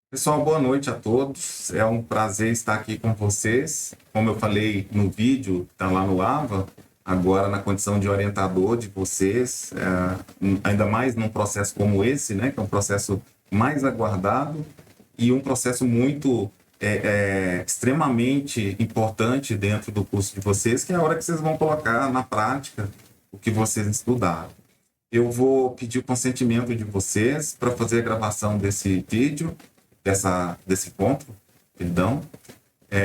Pessoal, boa noite a todos. É um prazer estar aqui com vocês. Como eu falei no vídeo, que está lá no AVA, agora na condição de orientador de vocês, ainda mais num processo como esse, né, que é um processo mais aguardado e um processo muito extremamente importante dentro do curso de vocês, que é a hora que vocês vão colocar na prática o que vocês estudaram. Eu vou pedir o consentimento de vocês para fazer a gravação desse vídeo, desse encontro, perdão.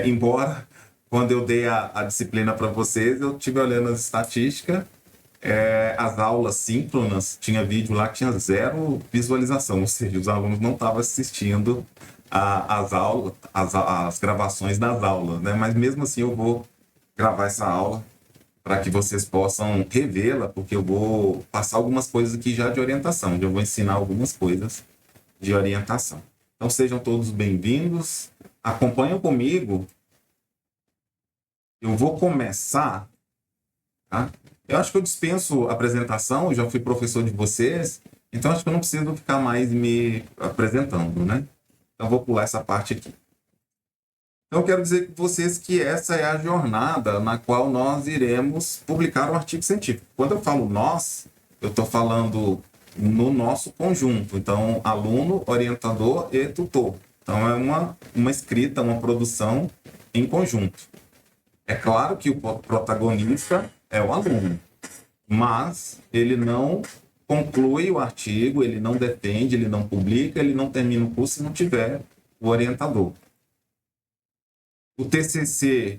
Embora, quando eu dei a disciplina para vocês, eu estive olhando as estatísticas, as aulas síncronas, tinha vídeo lá que tinha zero visualização, ou seja, os alunos não estavam assistindo as aulas, as gravações das aulas, né? Mas mesmo assim eu vou gravar essa aula para que vocês possam revê-la, porque eu vou passar algumas coisas aqui já de orientação, eu vou ensinar algumas coisas de orientação. Então sejam todos bem-vindos, acompanhem comigo. Eu vou começar, tá? Eu acho que eu dispenso a apresentação, eu já fui professor de vocês, então acho que eu não preciso ficar mais me apresentando, né? Então vou pular essa parte aqui. Então, eu quero dizer para vocês que essa é a jornada na qual nós iremos publicar um artigo científico. Quando eu falo nós, eu estou falando no nosso conjunto. Então, aluno, orientador e tutor. Então, é uma escrita, uma produção em conjunto. É claro que o protagonista é o aluno, mas ele não conclui o artigo, ele não defende, ele não publica, ele não termina o curso se não tiver o orientador. O TCC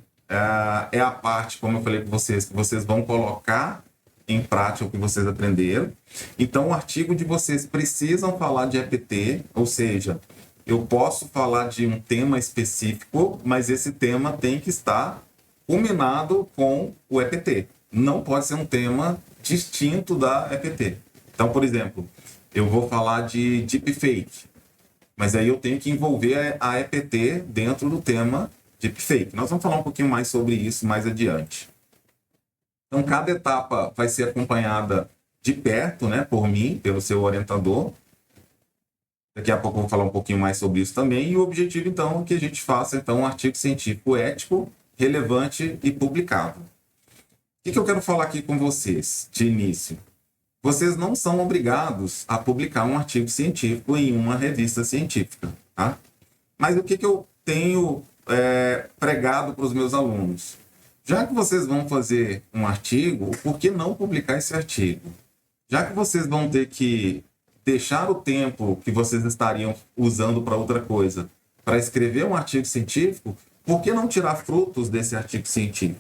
é a parte, como eu falei para vocês, que vocês vão colocar em prática o que vocês aprenderam. Então, o artigo de vocês precisam falar de EPT, ou seja, eu posso falar de um tema específico, mas esse tema tem que estar culminado com o EPT. Não pode ser um tema distinto da EPT. Então, por exemplo, eu vou falar de deepfake, mas aí eu tenho que envolver a EPT dentro do tema deepfake. Nós vamos falar um pouquinho mais sobre isso mais adiante. Então, cada etapa vai ser acompanhada de perto, né, por mim, pelo seu orientador. Daqui a pouco eu vou falar um pouquinho mais sobre isso também. E o objetivo, então, é que a gente faça então, um artigo científico ético, relevante e publicável. O que eu quero falar aqui com vocês, de início? Vocês não são obrigados a publicar um artigo científico em uma revista científica, tá? Mas o que eu tenho pregado para os meus alunos? Já que vocês vão fazer um artigo, por que não publicar esse artigo? Já que vocês vão ter que deixar o tempo que vocês estariam usando para outra coisa para escrever um artigo científico, por que não tirar frutos desse artigo científico?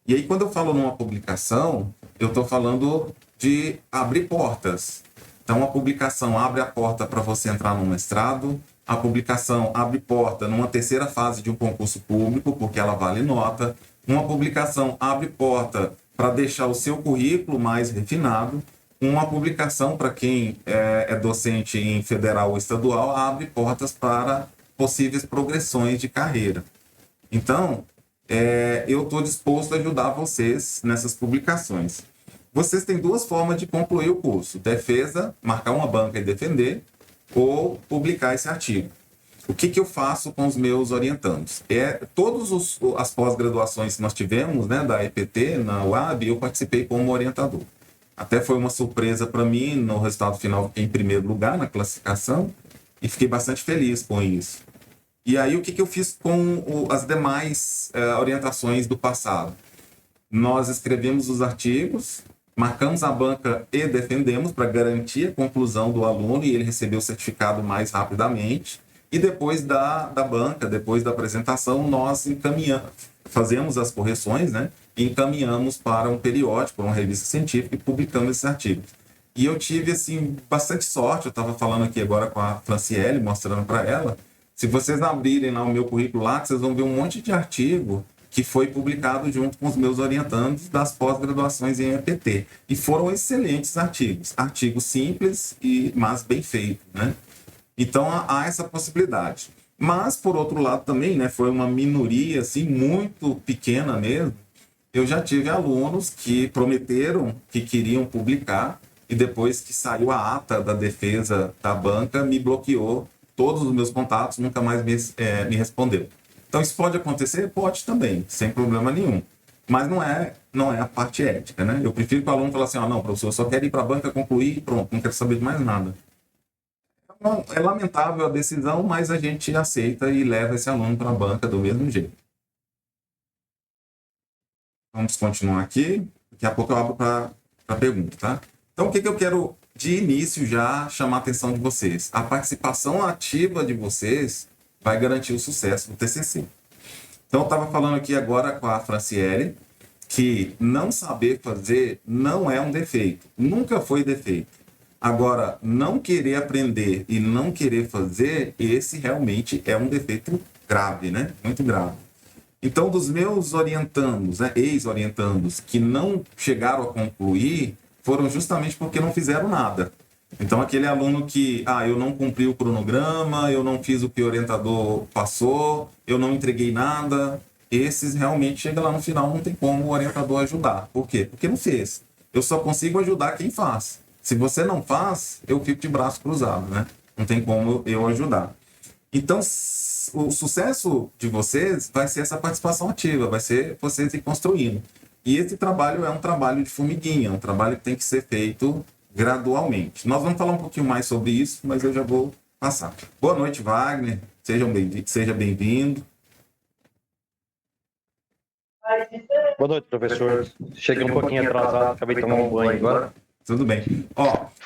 E aí, quando eu falo numa publicação, eu estou falando de abrir portas. Então, a publicação abre a porta para você entrar no mestrado, a publicação abre porta numa terceira fase de um concurso público, porque ela vale nota. Uma publicação abre porta para deixar o seu currículo mais refinado. Uma publicação, para quem é docente em federal ou estadual, abre portas para possíveis progressões de carreira. Então, eu estou disposto a ajudar vocês nessas publicações. Vocês têm duas formas de concluir o curso: defesa, marcar uma banca e defender, ou publicar esse artigo. O que eu faço com os meus orientandos? Todas as pós-graduações que nós tivemos, né, da EPT, na UAB, eu participei como orientador. Até foi uma surpresa para mim, no resultado final fiquei em primeiro lugar na classificação e fiquei bastante feliz com isso. E aí o que eu fiz com as demais orientações do passado? Nós escrevemos os artigos, marcamos a banca e defendemos para garantir a conclusão do aluno e ele receber o certificado mais rapidamente. E depois da banca, depois da apresentação, nós fazemos as correções, né? E encaminhamos para um periódico, para uma revista científica e publicamos esses artigos. E eu tive, assim, bastante sorte. Eu estava falando aqui agora com a Franciele, mostrando para ela. Se vocês abrirem lá o meu currículo lá, vocês vão ver um monte de artigo que foi publicado junto com os meus orientandos das pós-graduações em EPT. E foram excelentes artigos. Artigos simples, mas bem feitos, né? Então, há essa possibilidade. Mas, por outro lado também, né, foi uma minoria, assim, muito pequena mesmo. Eu já tive alunos que prometeram que queriam publicar e depois que saiu a ata da defesa da banca, me bloqueou todos os meus contatos, nunca mais me respondeu. Então, isso pode acontecer? Pode também, sem problema nenhum. Mas não é a parte ética, né? Eu prefiro que o aluno fale assim, não, professor, eu só quero ir para a banca, concluir e pronto, não quero saber de mais nada. Então, é lamentável a decisão, mas a gente aceita e leva esse aluno para a banca do mesmo jeito. Vamos continuar aqui. Daqui a pouco eu abro para pergunta, tá? Então, o que eu quero, de início, já chamar a atenção de vocês? A participação ativa de vocês vai garantir o sucesso do TCC. Então, eu estava falando aqui agora com a Franciele, que não saber fazer não é um defeito. Nunca foi defeito. Agora, não querer aprender e não querer fazer, esse realmente é um defeito grave, né? Muito grave. Então, dos meus orientandos, né, ex-orientandos, que não chegaram a concluir, foram justamente porque não fizeram nada. Então, aquele aluno que, eu não cumpri o cronograma, eu não fiz o que o orientador passou, eu não entreguei nada, esses realmente chegam lá no final, não tem como o orientador ajudar. Por quê? Porque não fez. Eu só consigo ajudar quem faz. Se você não faz, eu fico de braço cruzado, né? Não tem como eu ajudar. Então, o sucesso de vocês vai ser essa participação ativa, vai ser vocês ir construindo. E esse trabalho é um trabalho de formiguinha, um trabalho que tem que ser feito gradualmente. Nós vamos falar um pouquinho mais sobre isso, mas eu já vou passar. Boa noite, Wagner. Seja bem-vindo. Boa noite, professor. Cheguei um pouquinho atrasado, acabei de tomar um banho agora. Tudo bem.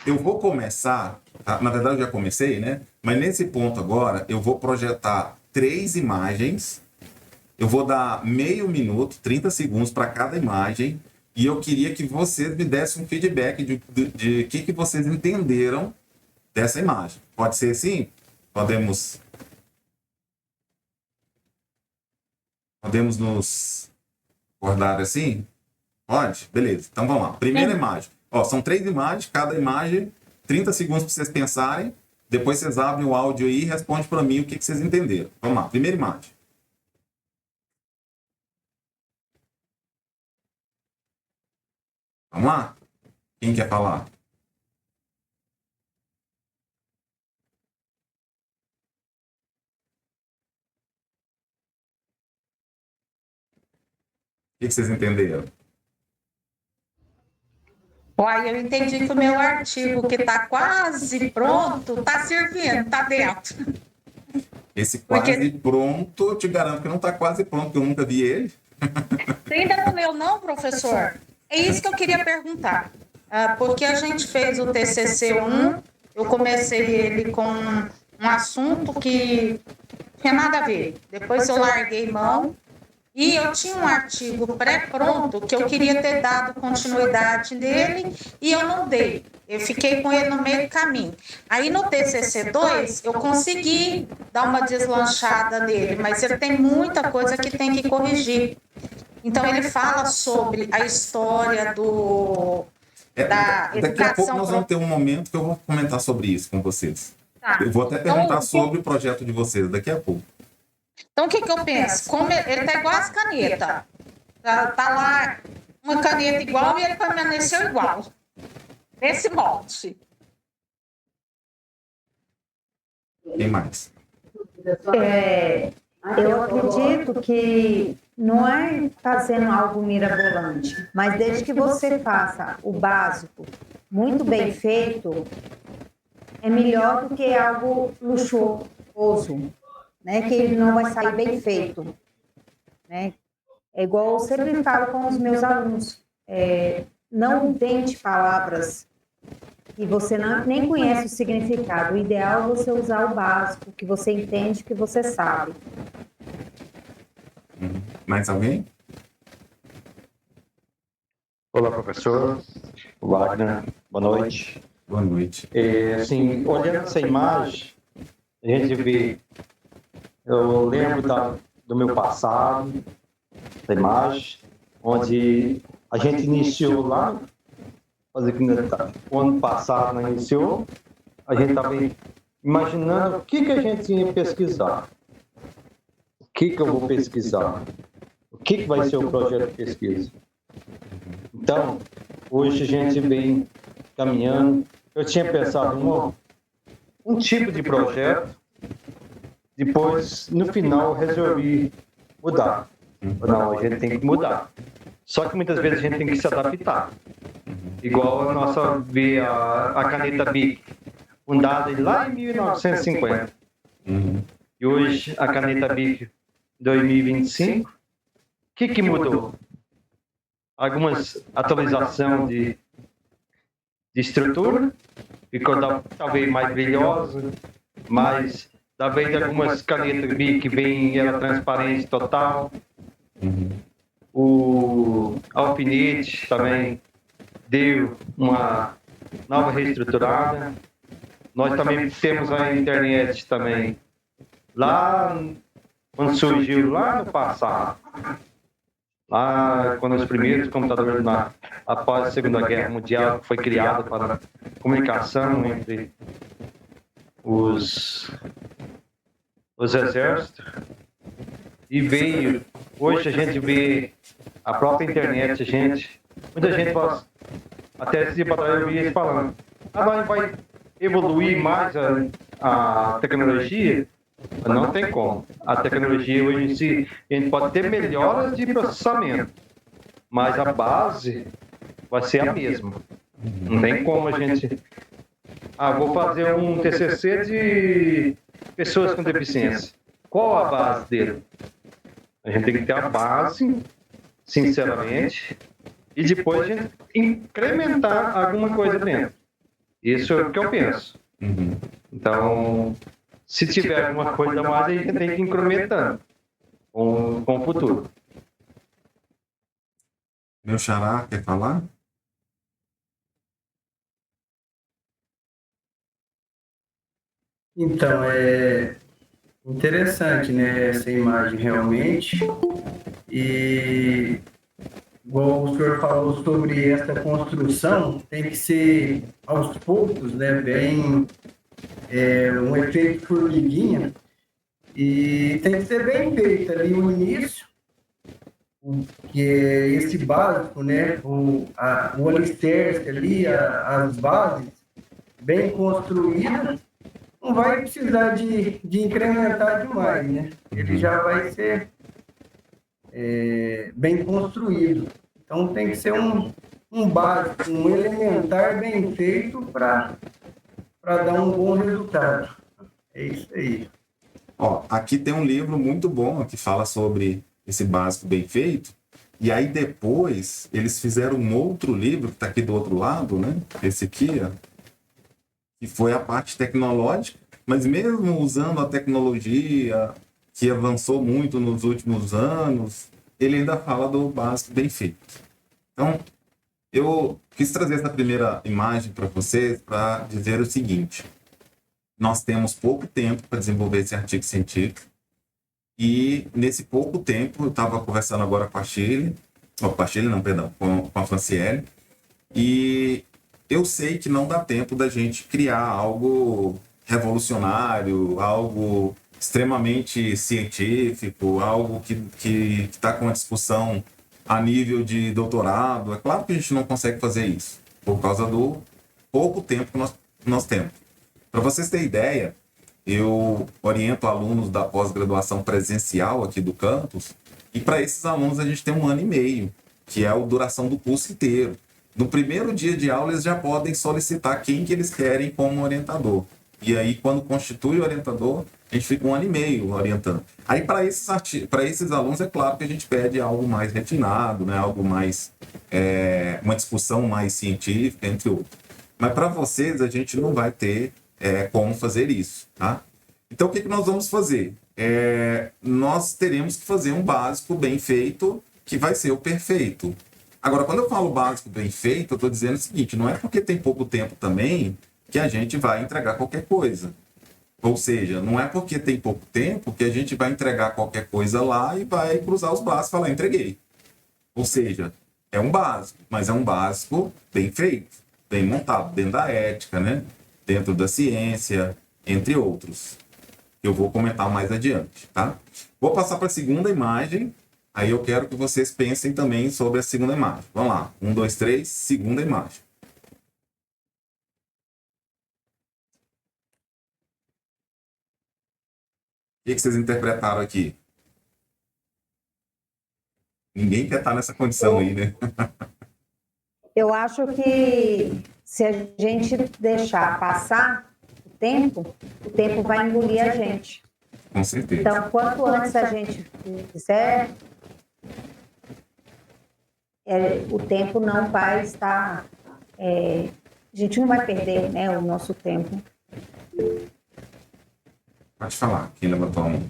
Eu vou começar, na verdade eu já comecei, né? Mas nesse ponto agora, eu vou projetar 3 imagens, eu vou dar meio minuto, 30 segundos para cada imagem, e eu queria que vocês me dessem um feedback de que vocês entenderam dessa imagem. Pode ser assim? Podemos nos acordar assim? Pode? Beleza. Então vamos lá. Primeira imagem. São 3 imagens, cada imagem, 30 segundos para vocês pensarem. Depois vocês abrem o áudio aí e respondem para mim o que vocês entenderam. Vamos lá. Primeira imagem. Vamos lá? Quem quer falar? O que vocês entenderam? Uai, eu entendi que o meu artigo, que está quase pronto, está servindo, está dentro. Esse quase pronto, eu te garanto que não está quase pronto, porque eu nunca vi ele. Você ainda não leu, não, professor? É isso que eu queria perguntar. Porque a gente fez o TCC1, eu comecei ele com um assunto que tinha nada a ver. Depois eu larguei mão. E eu tinha um artigo pré-pronto que eu queria ter dado continuidade nele e eu não dei. Eu fiquei com ele no meio do caminho. Aí no TCC2 eu consegui dar uma deslanchada nele, mas ele tem muita coisa que tem que corrigir. Então ele fala sobre a história da educação. Daqui a pouco nós vamos ter um momento que eu vou comentar sobre isso com vocês. Tá. Eu vou até perguntar sobre o projeto de vocês daqui a pouco. Então, o que eu penso? Como ele tá igual as canetas. Tá lá uma caneta igual e ele permaneceu igual. Nesse molde. Quem mais? Eu acredito que não é fazendo algo mirabolante, mas desde que você faça o básico muito bem feito, é melhor do que algo luxuoso. Né, que ele não vai sair bem feito. Né? É igual eu sempre falo com os meus alunos, não invente palavras que você nem conhece o significado. O ideal é você usar o básico, que você entende, que você sabe. Mais alguém? Olá, professor. Wagner, boa noite. Boa noite. Assim, olhando essa imagem, a gente vê. Eu lembro do meu passado, da imagem, onde a gente iniciou lá, o ano passado não iniciou, a gente estava imaginando o que a gente ia pesquisar. O que eu vou pesquisar? O que vai ser o projeto de pesquisa? Então, hoje a gente vem caminhando. Eu tinha pensado um tipo de projeto, depois, no final, eu resolvi mudar. Não, a gente tem que mudar. Só que muitas vezes a gente tem que se adaptar. Igual a nossa, a caneta Bic, fundada lá em 1950. E hoje a caneta Bic 2025, o que mudou? Algumas atualização de estrutura, ficou talvez mais brilhosa, mas talvez algumas canetas Bic vem ela transparente total. O alfinete também deu uma nova reestruturada. Nós também temos a internet também lá quando surgiu lá no passado, lá quando os primeiros computadores após a Segunda Guerra Mundial foi criado para comunicação entre os exércitos, e veio, hoje a gente vê a própria internet, muita gente fala, até esse dia para trás eu vi eles falando, nós vai evoluir mais a tecnologia. Não tem como. A tecnologia hoje em si, a gente pode ter melhoras de processamento, mas a base vai ser a mesma. Não tem como a gente... vou fazer um TCC de pessoas com deficiência. Qual a base dele? A gente tem que ter a base, sinceramente, e depois a gente incrementar alguma coisa dentro. Isso é o que eu penso. Então, se tiver alguma coisa a mais, a gente tem que ir incrementando com o futuro. Meu xará, quer falar? Então, é interessante, né, essa imagem realmente. E, igual o senhor falou sobre essa construção, tem que ser aos poucos, né, bem, um efeito formiguinha, e tem que ser bem feito ali no início, que é esse básico, né, o alicerce ali, as bases bem construídas, não vai precisar de incrementar demais, né? Ele já vai ser bem construído. Então tem que ser um básico, um elementar bem feito para dar um bom resultado. É isso aí. Ó, aqui tem um livro muito bom que fala sobre esse básico bem feito. E aí depois eles fizeram um outro livro que está aqui do outro lado, né? Esse aqui, ó, que foi a parte tecnológica, mas mesmo usando a tecnologia que avançou muito nos últimos anos, ele ainda fala do básico bem feito. Então, eu quis trazer essa primeira imagem para vocês para dizer o seguinte: nós temos pouco tempo para desenvolver esse artigo científico, e nesse pouco tempo, eu estava conversando agora com a Shirley, com a Franciele, e eu sei que não dá tempo da gente criar algo revolucionário, algo extremamente científico, algo que está com uma discussão a nível de doutorado. É claro que a gente não consegue fazer isso, por causa do pouco tempo que nós temos. Para vocês terem ideia, eu oriento alunos da pós-graduação presencial aqui do campus, e para esses alunos a gente tem 1 ano e meio, que é a duração do curso inteiro. No primeiro dia de aula, eles já podem solicitar quem que eles querem como orientador. E aí, quando constitui o orientador, a gente fica 1 ano e meio orientando. Aí, para esses alunos, é claro que a gente pede algo mais refinado, né? Algo mais... uma discussão mais científica, entre outros. Mas para vocês, a gente não vai ter como fazer isso, tá? Então, o que nós vamos fazer? Nós teremos que fazer um básico bem feito, que vai ser o perfeito. Agora, quando eu falo básico bem feito, eu estou dizendo o seguinte: não é porque tem pouco tempo também que a gente vai entregar qualquer coisa. Ou seja, não é porque tem pouco tempo que a gente vai entregar qualquer coisa lá e vai cruzar os braços e falar, entreguei. Ou seja, é um básico, mas é um básico bem feito, bem montado, dentro da ética, né? Dentro da ciência, entre outros. Eu vou comentar mais adiante, tá? Vou passar para a segunda imagem. Aí eu quero que vocês pensem também sobre a segunda imagem. Vamos lá. 1, 2, 3, segunda imagem. que vocês interpretaram aqui? Ninguém quer estar nessa condição aí, né? Eu acho que se a gente deixar passar o tempo vai engolir a gente. Com certeza. Então, quanto antes a gente fizer, o tempo não vai estar. A gente não vai perder, né, o nosso tempo. Pode falar, quem levantou a mão.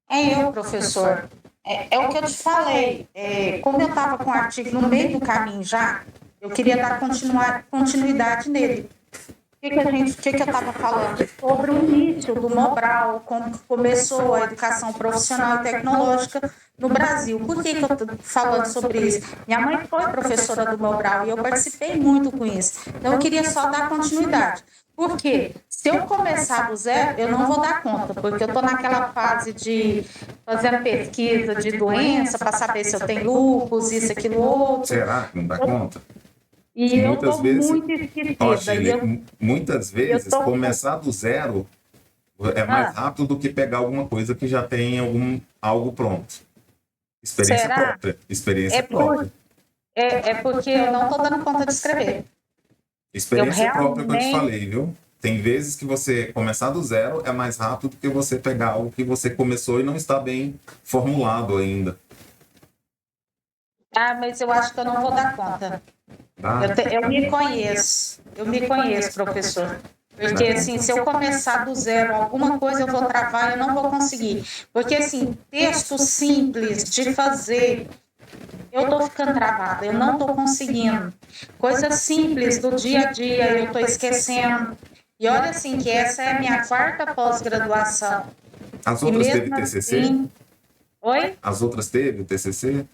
É eu, professor. É o que eu te falei. Como eu estava com o artigo no meio do caminho já, eu queria dar continuidade nele. O que eu estava falando? Sobre o início do Mobral, como começou a educação profissional e tecnológica no Brasil. Por que eu estou falando sobre isso? Minha mãe foi professora do Mobral e eu participei muito com isso. Então, eu queria só dar continuidade. Por quê? Se eu começar do zero, eu não vou dar conta, porque eu estou naquela fase de fazer pesquisa de doença para saber se eu tenho lúpus, isso, aquilo, outro. Será que não dá conta? E eu Muitas estou vezes- muito esquecida. Ó, E Shirley, muitas vezes, tô- começar do zero é mais rápido do que pegar alguma coisa que já tem algo pronto. Experiência Será? própria. Experiência É própria. porque eu não estou dando conta de escrever. Experiência eu própria que eu te realmente- falei, viu? Tem vezes que você começar do zero é mais rápido do que você pegar algo que você começou e não está bem formulado ainda. Mas eu acho que eu não vou dar conta. Tá? Eu me conheço, professor. Porque, assim, se eu começar do zero alguma coisa, eu vou travar, eu não vou conseguir. Porque, assim, texto simples de fazer, eu estou ficando travada, eu não estou conseguindo. Coisas simples do dia a dia, eu estou esquecendo. E olha, assim, que essa é a minha 4ª pós-graduação. As E outras mesmo teve TCC? assim... Oi? As outras teve o TCC?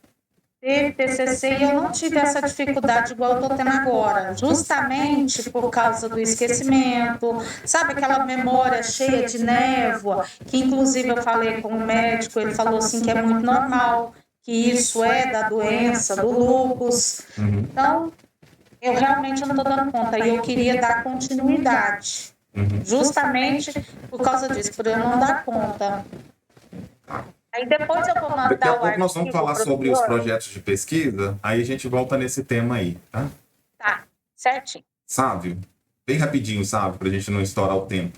Teve TCC e eu não tive essa dificuldade igual eu estou tendo agora, justamente por causa do esquecimento, sabe aquela memória cheia de névoa, que inclusive eu falei com o médico, ele falou assim que é muito normal, que isso é da doença, do lúpus. Então, eu realmente não estou dando conta e eu queria dar continuidade, justamente por causa disso, por eu não dar conta. Aí depois eu vou mandar Daqui a o pouco nós vamos artigo falar pro sobre os senhor. projetos de pesquisa, aí a gente volta nesse tema aí, tá? Tá, certinho. Sávio, bem rapidinho, Sávio, para a gente não estourar o tempo.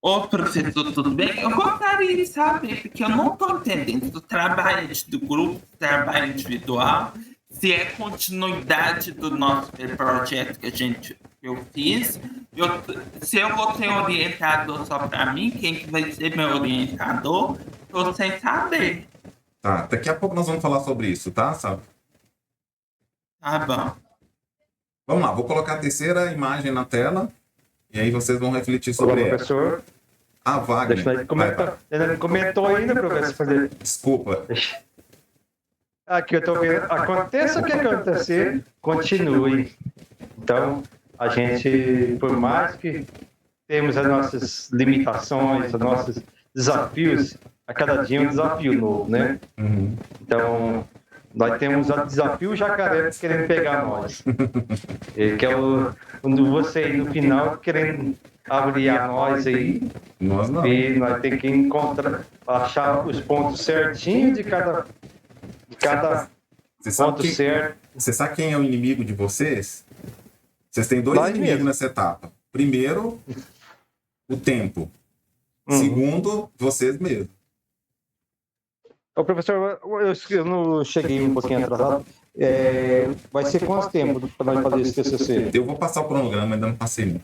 Ô, professor, tudo bem? Eu gostaria de saber, porque eu não estou entendendo do trabalho do grupo, trabalho individual, se é continuidade do nosso projeto que eu fiz. Se eu vou ter orientador só para mim, quem que vai ser meu orientador, estou sem saber. Tá, daqui a pouco nós vamos falar sobre isso, tá, Sávio? Tá bom. Vamos lá, vou colocar a terceira imagem na tela e aí vocês vão refletir Olá, sobre ela. professor. Ah, Wagner. Deixa ele comentar. Ele não comentou ainda, professor. Desculpa. Aqui eu estou vendo. Aconteça o que acontecer, continue. Então, a gente, por mais que temos as nossas limitações, os nossos desafios, a cada dia é um desafio novo, né? Então, nós temos o desafio jacaré querendo pegar nós. Que é você aí no final querendo avaliar nós aí. Nós não. E nós temos que achar os pontos certinhos de cada Você sabe, ponto certo. você sabe quem é o inimigo de vocês? Vocês têm dois Nós inimigos mesmos. nessa etapa. Primeiro, o tempo. Uhum. Segundo, vocês mesmos. Ô, professor, eu não cheguei um pouquinho atrasado. Vai ser quanto tempo para nós fazer esse TCC? Eu vou passar o cronograma, ainda não passei não.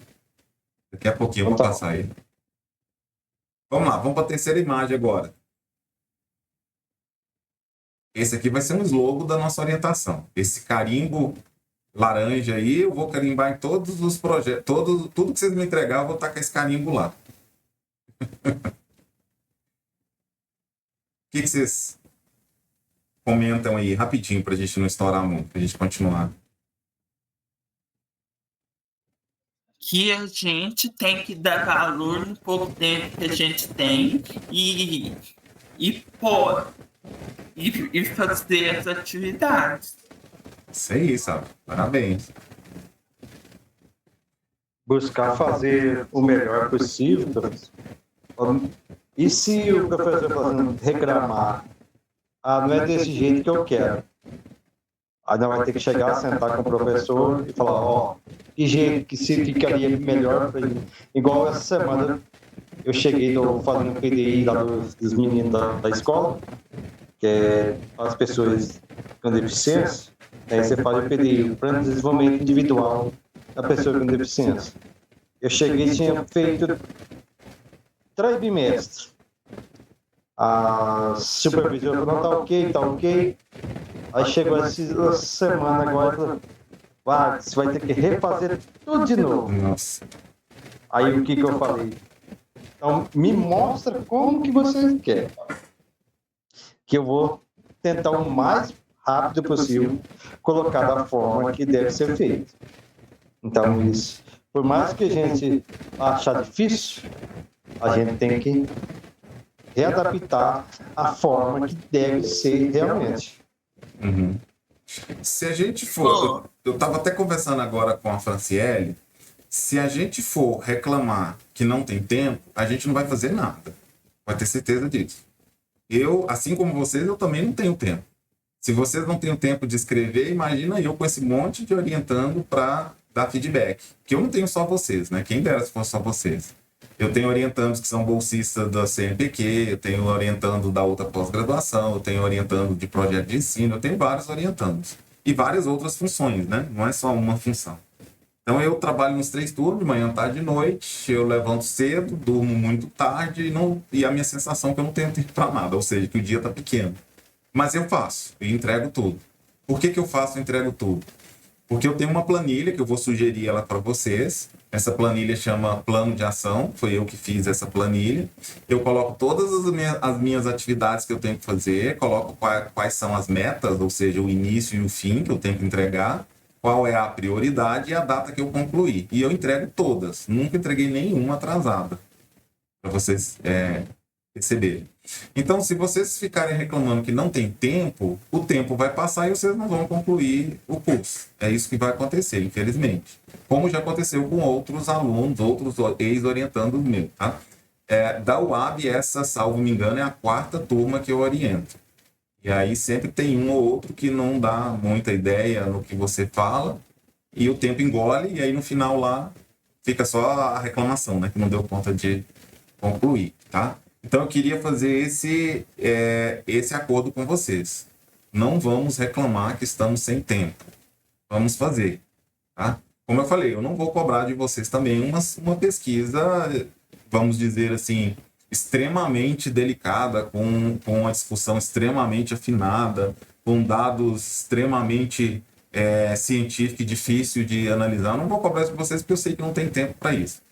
Daqui a pouquinho eu vou Tá. passar ele. Vamos lá, vamos para a terceira imagem agora. Esse aqui vai ser um slogan da nossa orientação. Esse carimbo laranja aí, eu vou carimbar em todos os projetos, tudo que vocês me entregar, eu vou estar com esse carimbo lá. O que vocês comentam aí, rapidinho, para a gente não estourar muito, para a gente continuar? Que a gente tem que dar valor no pouco tempo que a gente tem e fazer as atividades. Isso aí, sabe? Parabéns. buscar fazer o melhor possível, professor. E se o professor falando, reclamar, não é desse jeito que eu quero. Aí nós vai ter que chegar, sentar com o professor e falar, que jeito que se ficaria melhor para ele. Igual essa semana, eu cheguei fazendo um PDI lá dos meninos da escola, que é as pessoas com deficiência. Aí você faz o PDI, o Plano de Desenvolvimento Individual da pessoa com deficiência. Eu cheguei e tinha feito 3 bimestres. A supervisora falou, tá ok. Aí chegou essa semana agora e falou, você vai ter que refazer tudo de novo. Nossa. Aí o que eu falei? Então, me mostra como que você quer. Que eu vou tentar o mais rápido possível colocar da forma que deve ser feito. Então, isso. Por mais que a gente achar difícil, a gente tem que readaptar a forma que deve ser realmente. Uhum. Se a gente for... Eu estava até conversando agora com a Franciele. Se a gente for reclamar que não tem tempo, a gente não vai fazer nada. Pode ter certeza disso. Eu, assim como vocês, eu também não tenho tempo. Se vocês não têm o tempo de escrever, imagina eu com esse monte de orientando para dar feedback. Que eu não tenho só vocês, né? Quem dera se fosse só vocês. Eu tenho orientandos que são bolsistas da CNPq, eu tenho orientando da outra pós-graduação, eu tenho orientando de projeto de ensino, eu tenho vários orientandos. E várias outras funções, né? Não é só uma função. Então eu trabalho nos 3 turnos, de manhã, tarde e noite, eu levanto cedo, durmo muito tarde e a minha sensação é que eu não tenho tempo para nada, ou seja, que o dia está pequeno. Mas eu faço e entrego tudo. Por que eu faço e entrego tudo? Porque eu tenho uma planilha que eu vou sugerir ela para vocês. Essa planilha chama Plano de Ação, foi eu que fiz essa planilha. Eu coloco todas as minhas atividades que eu tenho que fazer, coloco quais são as metas, ou seja, o início e o fim que eu tenho que entregar, qual é a prioridade e a data que eu concluí. E eu entrego todas, nunca entreguei nenhuma atrasada, para vocês receberem. Então, se vocês ficarem reclamando que não tem tempo, o tempo vai passar e vocês não vão concluir o curso. É isso que vai acontecer, infelizmente. Como já aconteceu com outros alunos, outros ex-orientandos meus. Tá? Da UAB, essa, salvo me engano, é a 4ª turma que eu oriento. E aí sempre tem um ou outro que não dá muita ideia no que você fala, e o tempo engole, e aí no final lá fica só a reclamação, né? Que não deu conta de concluir, tá? Então eu queria fazer esse acordo com vocês. Não vamos reclamar que estamos sem tempo. Vamos fazer, tá? Como eu falei, eu não vou cobrar de vocês também uma pesquisa, vamos dizer assim, extremamente delicada, com uma discussão extremamente afinada, com dados extremamente científicos e difícil de analisar. Eu não vou cobrar de vocês porque eu sei que não tem tempo para isso.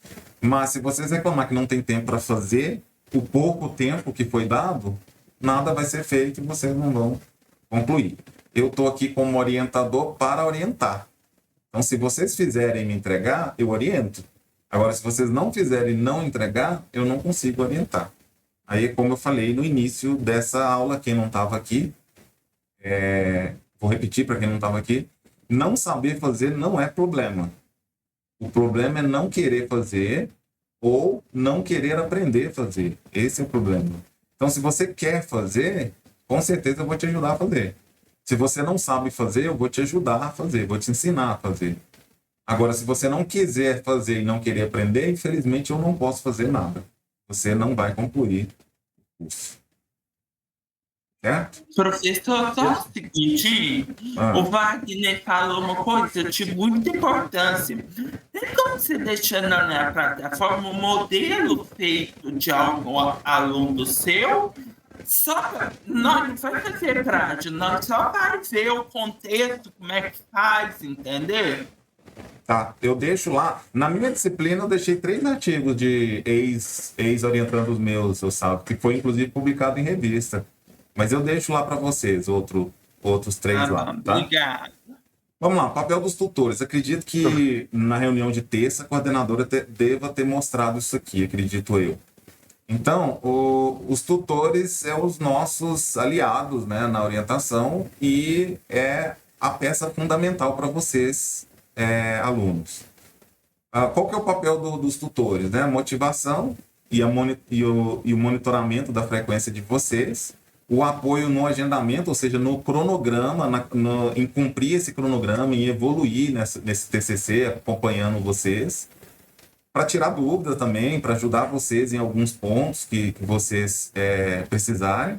Mas se vocês reclamar que não tem tempo para fazer, o pouco tempo que foi dado, nada vai ser feito e vocês não vão concluir. Eu estou aqui como orientador para orientar. Então, se vocês fizerem me entregar, eu oriento. Agora, se vocês não fizerem não entregar, eu não consigo orientar. Aí, como eu falei no início dessa aula, quem não estava aqui, vou repetir para quem não estava aqui, não saber fazer não é problema. O problema é não querer fazer ou não querer aprender a fazer. Esse é o problema. Então, se você quer fazer, com certeza eu vou te ajudar a fazer. Se você não sabe fazer, eu vou te ajudar a fazer, vou te ensinar a fazer. Agora, se você não quiser fazer e não querer aprender, infelizmente eu não posso fazer nada. Você não vai concluir o curso. Certo? Professor, só o seguinte, o Wagner falou uma coisa de muita importância. Tem como você deixar na plataforma um modelo feito de algum aluno seu? Não vai fazer prática, não, só vai ver o contexto, como é que faz, entendeu? Tá, eu deixo lá. Na minha disciplina, eu deixei 3 artigos de ex-orientandos meus, eu sabe, que foi inclusive publicado em revista. Mas eu deixo lá para vocês, outros 3 lá, tá? Obrigado. Vamos lá, papel dos tutores. Acredito que na reunião de terça, a coordenadora deva ter mostrado isso aqui, acredito eu. Então, os tutores são os nossos aliados, né, na orientação e é a peça fundamental para vocês, alunos. Qual que é o papel dos tutores? Né? A motivação e o monitoramento da frequência de vocês, o apoio no agendamento, ou seja, no cronograma, em cumprir esse cronograma, em evoluir nesse TCC, acompanhando vocês, para tirar dúvidas também, para ajudar vocês em alguns pontos que vocês precisarem.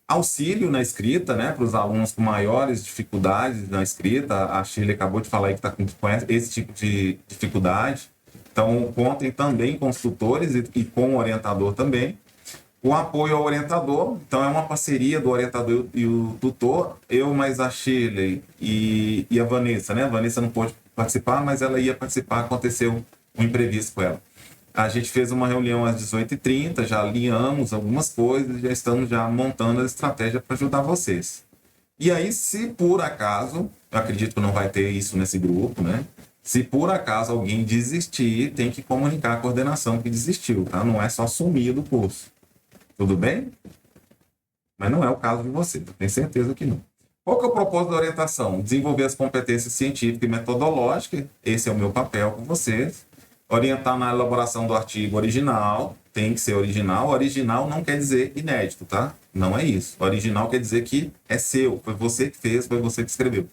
Auxílio na escrita, né, para os alunos com maiores dificuldades na escrita. A Shirley acabou de falar aí que está com esse tipo de dificuldade. Então, contem também com os tutores e com o orientador também. O apoio ao orientador, então é uma parceria do orientador e o tutor. Eu mais a Shirley e a Vanessa, né? A Vanessa não pôde participar, mas ela ia participar, aconteceu um imprevisto com ela. A gente fez uma reunião às 18h30, já alinhamos algumas coisas, já estamos já montando a estratégia para ajudar vocês. E aí, se por acaso, eu acredito que não vai ter isso nesse grupo, né? Se por acaso alguém desistir, tem que comunicar à coordenação que desistiu, tá? Não é só sumir do curso. Tudo bem? Mas não é o caso de você, tenho certeza que não. Qual que é o propósito da orientação? Desenvolver as competências científicas e metodológicas, esse é o meu papel com vocês. Orientar na elaboração do artigo original, tem que ser original. Original não quer dizer inédito, tá? Não é isso. Original quer dizer que é seu, foi você que fez, foi você que escreveu.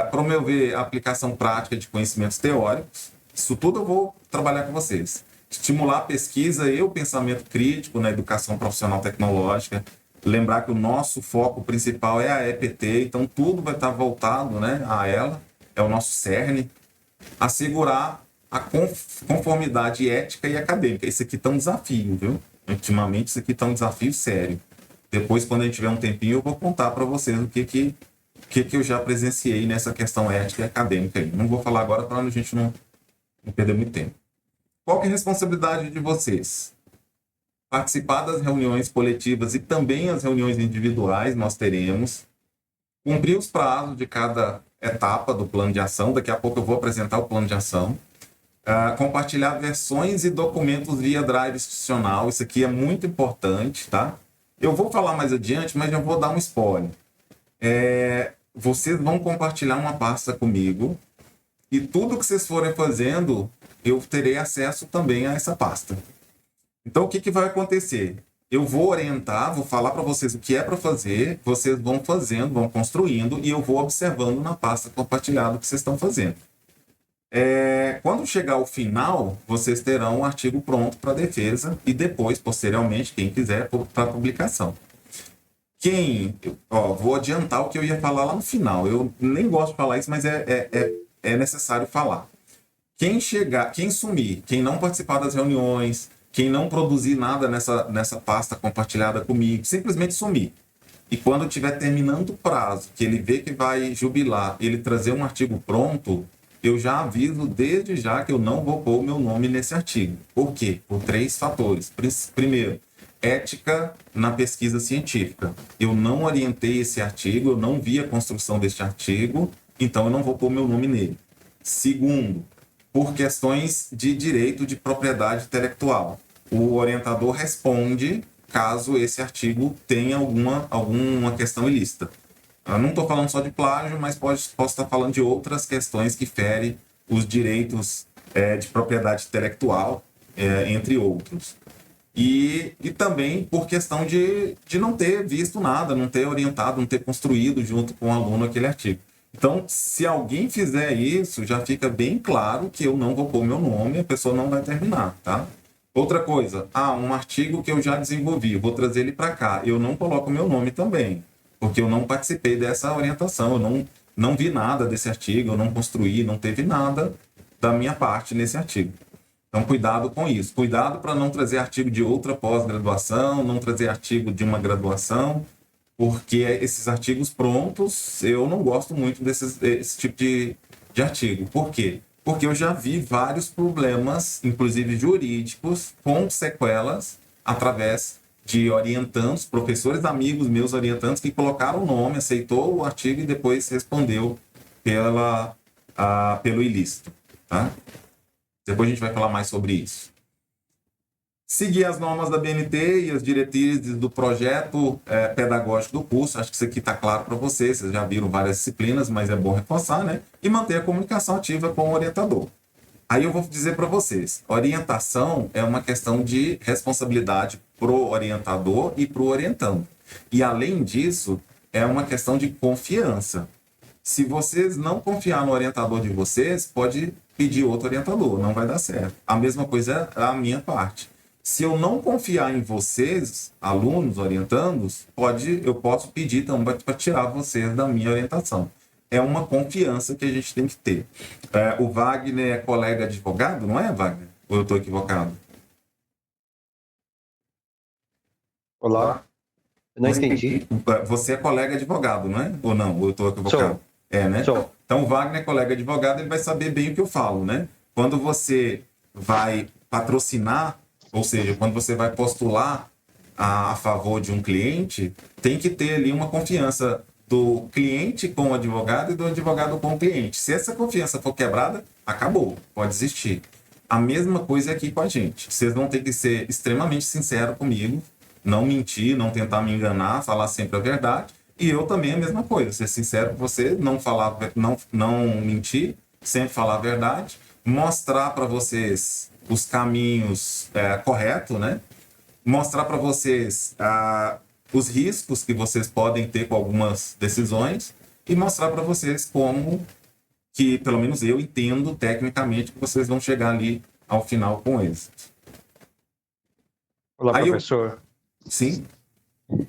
Promover a aplicação prática de conhecimentos teóricos, isso tudo eu vou trabalhar com vocês. Estimular a pesquisa e o pensamento crítico na educação profissional tecnológica. Lembrar que o nosso foco principal é a EPT, então tudo vai estar voltado, né, a ela, é o nosso cerne. Assegurar a conformidade ética e acadêmica. Isso aqui está um desafio, viu? Ultimamente, isso aqui está um desafio sério. Depois, quando a gente tiver um tempinho, eu vou contar para vocês o que eu já presenciei nessa questão ética e acadêmica. Aí. Não vou falar agora para a gente não perder muito tempo. Qual que é a responsabilidade de vocês? Participar das reuniões coletivas e também as reuniões individuais nós teremos. Cumprir os prazos de cada etapa do plano de ação. Daqui a pouco eu vou apresentar o plano de ação. Compartilhar versões e documentos via drive institucional. Isso aqui é muito importante, tá? Eu vou falar mais adiante, mas já vou dar um spoiler. Vocês vão compartilhar uma pasta comigo e tudo que vocês forem fazendo, eu terei acesso também a essa pasta. Então, o que vai acontecer? Eu vou orientar, vou falar para vocês o que é para fazer, vocês vão fazendo, vão construindo e eu vou observando na pasta compartilhada o que vocês estão fazendo. Quando chegar ao final, vocês terão um artigo pronto para defesa e depois, posteriormente, quem quiser, para publicação. Vou adiantar o que eu ia falar lá no final. Eu nem gosto de falar isso, mas é necessário falar. Quem sumir, quem não participar das reuniões, quem não produzir nada nessa pasta compartilhada comigo, simplesmente sumir. E quando estiver terminando o prazo, que ele vê que vai jubilar, ele trazer um artigo pronto, eu já aviso desde já que eu não vou pôr o meu nome nesse artigo. Por quê? Por 3 fatores. Primeiro, ética na pesquisa científica. Eu não orientei esse artigo, eu não vi a construção deste artigo, então eu não vou pôr meu nome nele. Segundo, por questões de direito de propriedade intelectual. O orientador responde caso esse artigo tenha alguma questão ilícita. Eu não estou falando só de plágio, mas posso estar falando de outras questões que ferem os direitos de propriedade intelectual, entre outros. E também por questão de não ter visto nada, não ter orientado, não ter construído junto com o aluno aquele artigo. Então, se alguém fizer isso, já fica bem claro que eu não vou pôr meu nome, a pessoa não vai terminar, tá? Outra coisa, um artigo que eu já desenvolvi, eu vou trazer ele para cá, eu não coloco meu nome também, porque eu não participei dessa orientação, eu não vi nada desse artigo, eu não construí, não teve nada da minha parte nesse artigo. Então, cuidado com isso. Cuidado para não trazer artigo de outra pós-graduação, não trazer artigo de uma graduação, porque esses artigos prontos, eu não gosto muito desse tipo de artigo. Por quê? Porque eu já vi vários problemas, inclusive jurídicos, com sequelas, através de orientandos, professores amigos meus orientantes, que colocaram o nome, aceitou o artigo e depois respondeu pelo ilícito. Tá? Depois a gente vai falar mais sobre isso. Seguir as normas da BNT e as diretrizes do projeto pedagógico do curso. Acho que isso aqui está claro para vocês. Vocês já viram várias disciplinas, mas é bom reforçar, né? E manter a comunicação ativa com o orientador. Aí eu vou dizer para vocês, orientação é uma questão de responsabilidade pro orientador e pro orientando. E além disso, é uma questão de confiança. Se vocês não confiar no orientador de vocês, pode pedir outro orientador, não vai dar certo. A mesma coisa é a minha parte. Se eu não confiar em vocês, alunos, orientandos, eu posso pedir também para tirar vocês da minha orientação. É uma confiança que a gente tem que ter. O Wagner é colega advogado, não é, Wagner? Ou eu estou equivocado? Olá. Eu não entendi. Você é colega advogado, não é? Ou não? Ou eu estou equivocado? Sou. É, né? Sou. Então, o Wagner é colega advogado, ele vai saber bem o que eu falo, né? Quando você vai patrocinar, ou seja, quando você vai postular a favor de um cliente, tem que ter ali uma confiança do cliente com o advogado e do advogado com o cliente. Se essa confiança for quebrada, acabou, pode desistir. A mesma coisa aqui com a gente. Vocês vão ter que ser extremamente sinceros comigo, não mentir, não tentar me enganar, falar sempre a verdade. E eu também a mesma coisa, ser sincero com você, não mentir, sempre falar a verdade, mostrar para vocês os caminhos corretos, né? Mostrar para vocês os riscos que vocês podem ter com algumas decisões e mostrar para vocês como que, pelo menos eu entendo tecnicamente, que vocês vão chegar ali ao final com êxito. Olá, Aí professor. Sim?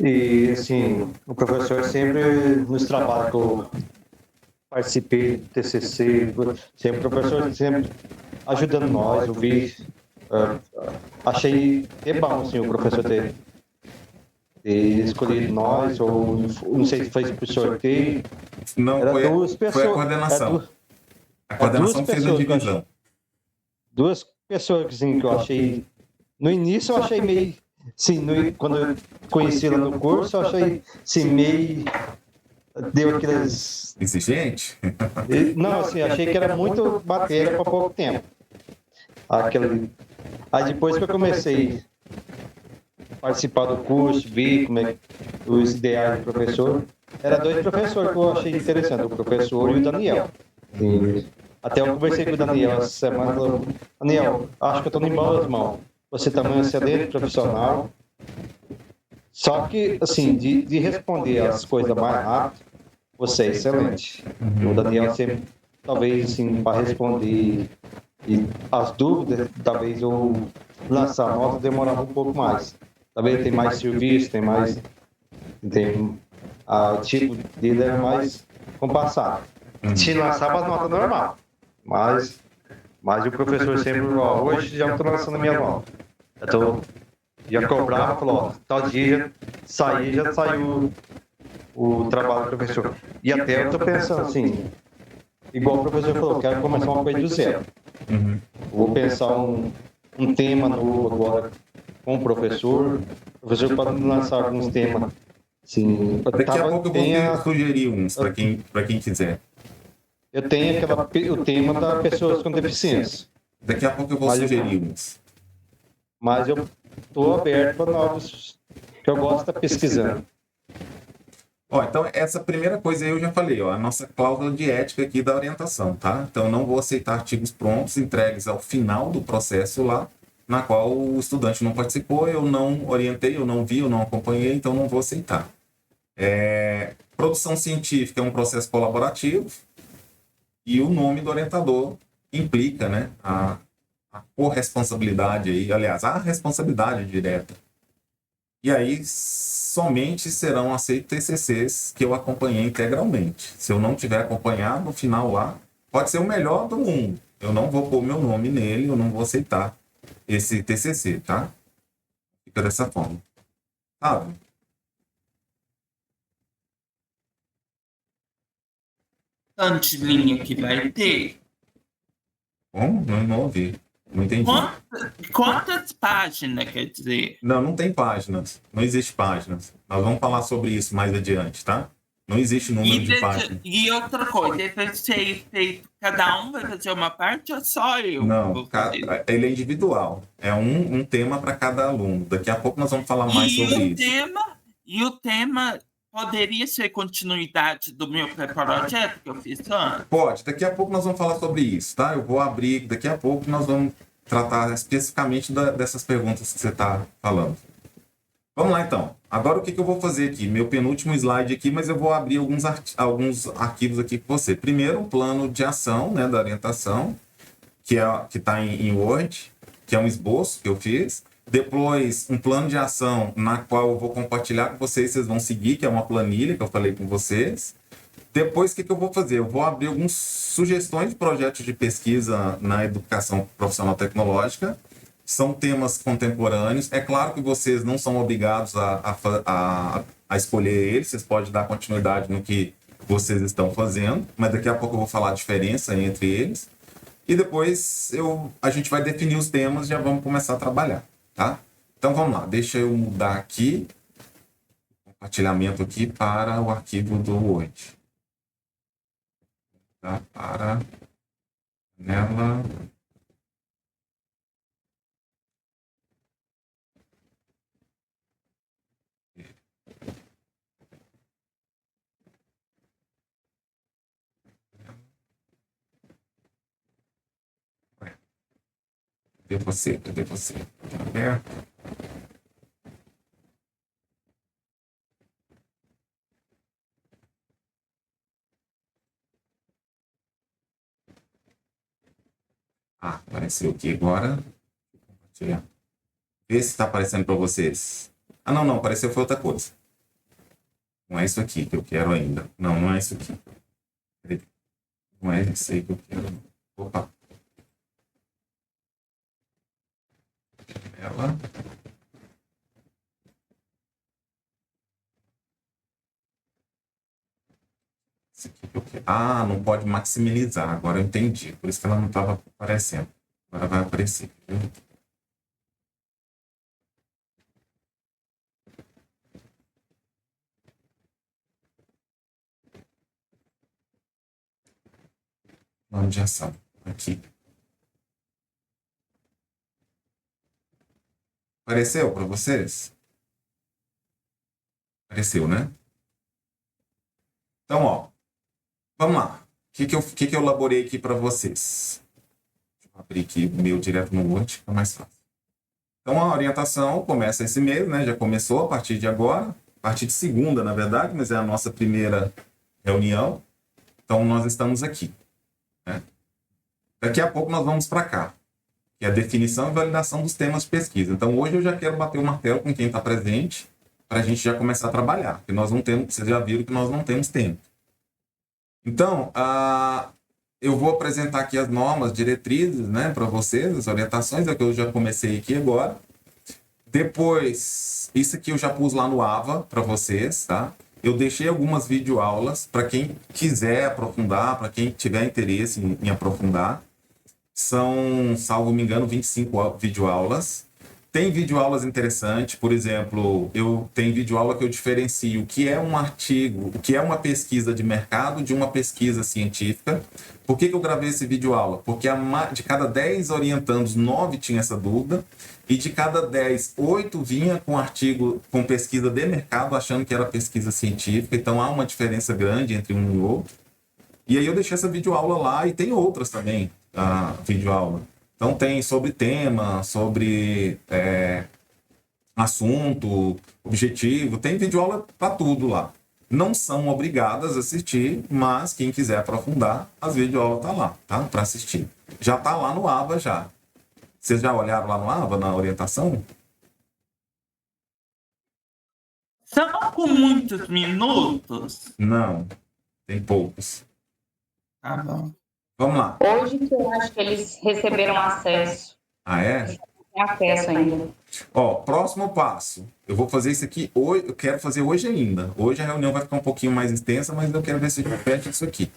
E, assim, o professor sempre, nos trabalhos que eu participei do TCC, sempre o professor sempre ajudando nós, achei bom, assim, o professor ter escolhido nós, ou não sei se foi por sorteio. Não, Era foi duas pessoas, a coordenação. A coordenação fez a divisão. Duas pessoas assim, que eu achei... No início eu achei meio... Sim, quando eu conheci ela no curso, eu achei assim, meio... Deu aqueles... Exigente? Não, assim, achei que era muito matéria para pouco tempo. Aí depois que eu comecei a participar do curso, vi como é os ideais do professor, era dois professores que eu achei interessante, o professor e o Daniel. E até eu conversei com o Daniel essa semana, falou, Daniel, acho que eu estou em boas mãos. Você também é um excelente profissional. Só que, assim, de responder as coisas mais rápido, você é excelente. O Daniel sempre, talvez, assim, para responder e as dúvidas, talvez eu lançar a nota demorava um pouco mais. Talvez tem mais serviço, tem mais... o tipo dele é mais compassado. Se lançava a nota normal. Mas o professor sempre falou, hoje já estou lançando a minha nota. Já cobrava, falou, ó, tal dia já saiu o trabalho do professor. E até eu estou pensando assim, igual o professor falou, quero começar uma coisa do zero. Vou pensar um tema novo agora com o professor pode lançar alguns temas. Assim, daqui a pouco eu vou sugerir uns para quem quiser. Eu tenho o tema das pessoas com deficiência. Daqui a pouco eu vou sugerir uns. Mas eu estou aberto para novos, que eu gosto de estar pesquisando. Então, essa primeira coisa aí eu já falei, a nossa cláusula de ética aqui da orientação, tá? Então, eu não vou aceitar artigos prontos entregues ao final do processo lá, na qual o estudante não participou, eu não orientei, eu não vi, eu não acompanhei, então não vou aceitar. Produção científica é um processo colaborativo e o nome do orientador implica, né, a corresponsabilidade aí, aliás, a responsabilidade direta. E aí, somente serão aceitos TCCs que eu acompanhei integralmente. Se eu não tiver acompanhado, no final lá, pode ser o melhor do mundo. Eu não vou pôr meu nome nele, eu não vou aceitar esse TCC, tá? Fica dessa forma. Sabe? Tanto de linha que vai ter. Como? Não ouvi. Não entendi. Quantas páginas, quer dizer? Não tem páginas. Não existe páginas. Nós vamos falar sobre isso mais adiante, tá? Não existe número de páginas. E outra coisa, vai ser feito, cada um vai fazer uma parte ou só eu? Não, ele é individual. É um tema para cada aluno. Daqui a pouco nós vamos falar mais sobre isso. E o tema poderia ser continuidade do meu projeto que eu fiz antes? Pode, daqui a pouco nós vamos falar sobre isso, tá? Eu vou abrir, daqui a pouco nós vamos tratar especificamente dessas perguntas que você está falando. Vamos lá, então. Agora, o que eu vou fazer aqui? Meu penúltimo slide aqui, mas eu vou abrir alguns arquivos aqui com você. Primeiro, o plano de ação, né, da orientação, que está em Word, que é um esboço que eu fiz. Depois, um plano de ação na qual eu vou compartilhar com vocês vão seguir, que é uma planilha que eu falei com vocês. Depois, o que eu vou fazer? Eu vou abrir algumas sugestões de projetos de pesquisa na educação profissional tecnológica. São temas contemporâneos. É claro que vocês não são obrigados a escolher eles, vocês podem dar continuidade no que vocês estão fazendo, mas daqui a pouco eu vou falar a diferença entre eles. E depois a gente vai definir os temas e já vamos começar a trabalhar, tá? Então vamos lá, deixa eu mudar aqui, compartilhamento aqui para o arquivo do Word. Tá? Para nela. Cadê você? Cadê você? Tá aberto? Ah, apareceu aqui agora. Vê se está aparecendo para vocês. Ah, não, apareceu foi outra coisa. Não é isso aqui que eu quero ainda. Não é isso aqui. Não é isso aí que eu quero. Opa. Ela. Esse aqui que eu quero. Ah, não pode maximizar. Agora eu entendi. Por isso que ela não estava aparecendo. Agora vai aparecer. Plano de ação. Aqui. Apareceu para vocês? Apareceu, né? Então, ó. Vamos lá. O que eu elaborei aqui para vocês? Deixa eu abrir aqui o meu direto no Word, fica mais fácil. Então, a orientação começa esse mês, né? Já começou a partir de agora. A partir de segunda, na verdade, mas é a nossa primeira reunião. Então, nós estamos aqui. Né? Daqui a pouco nós vamos para cá, que é a definição e validação dos temas de pesquisa. Então, hoje eu já quero bater o martelo com quem está presente, para a gente já começar a trabalhar, porque nós não temos, vocês já viram que nós não temos tempo. Então, eu vou apresentar aqui as normas, diretrizes, né, para vocês, as orientações, é que eu já comecei aqui agora. Depois, isso aqui eu já pus lá no AVA para vocês, tá? Eu deixei algumas videoaulas para quem quiser aprofundar, para quem tiver interesse em aprofundar. São, salvo me engano, 25 videoaulas. Tem videoaulas interessantes, por exemplo, eu tenho videoaula que eu diferencio o que é um artigo, o que é uma pesquisa de mercado de uma pesquisa científica. Por que eu gravei esse videoaula? Porque de cada 10 orientandos, 9 tinham essa dúvida, e de cada 10, 8 vinha com artigo, com pesquisa de mercado, achando que era pesquisa científica, então há uma diferença grande entre um e outro. E aí eu deixei essa videoaula lá, e tem outras também, a videoaula. Então tem sobre tema, sobre assunto, objetivo, tem videoaula para tudo lá. Não são obrigadas a assistir, mas quem quiser aprofundar, as videoaulas tá lá, tá? Para assistir. Já tá lá no AVA já. Vocês já olharam lá no AVA, na orientação? São com muitos minutos? Não, tem poucos. Tá bom. Vamos lá. Hoje que eu acho que eles receberam acesso. Ah, é? Tem acesso ainda. Ó, próximo passo. Eu vou fazer isso aqui hoje, eu quero fazer hoje ainda. Hoje a reunião vai ficar um pouquinho mais extensa, mas eu quero ver se a gente fecha isso aqui.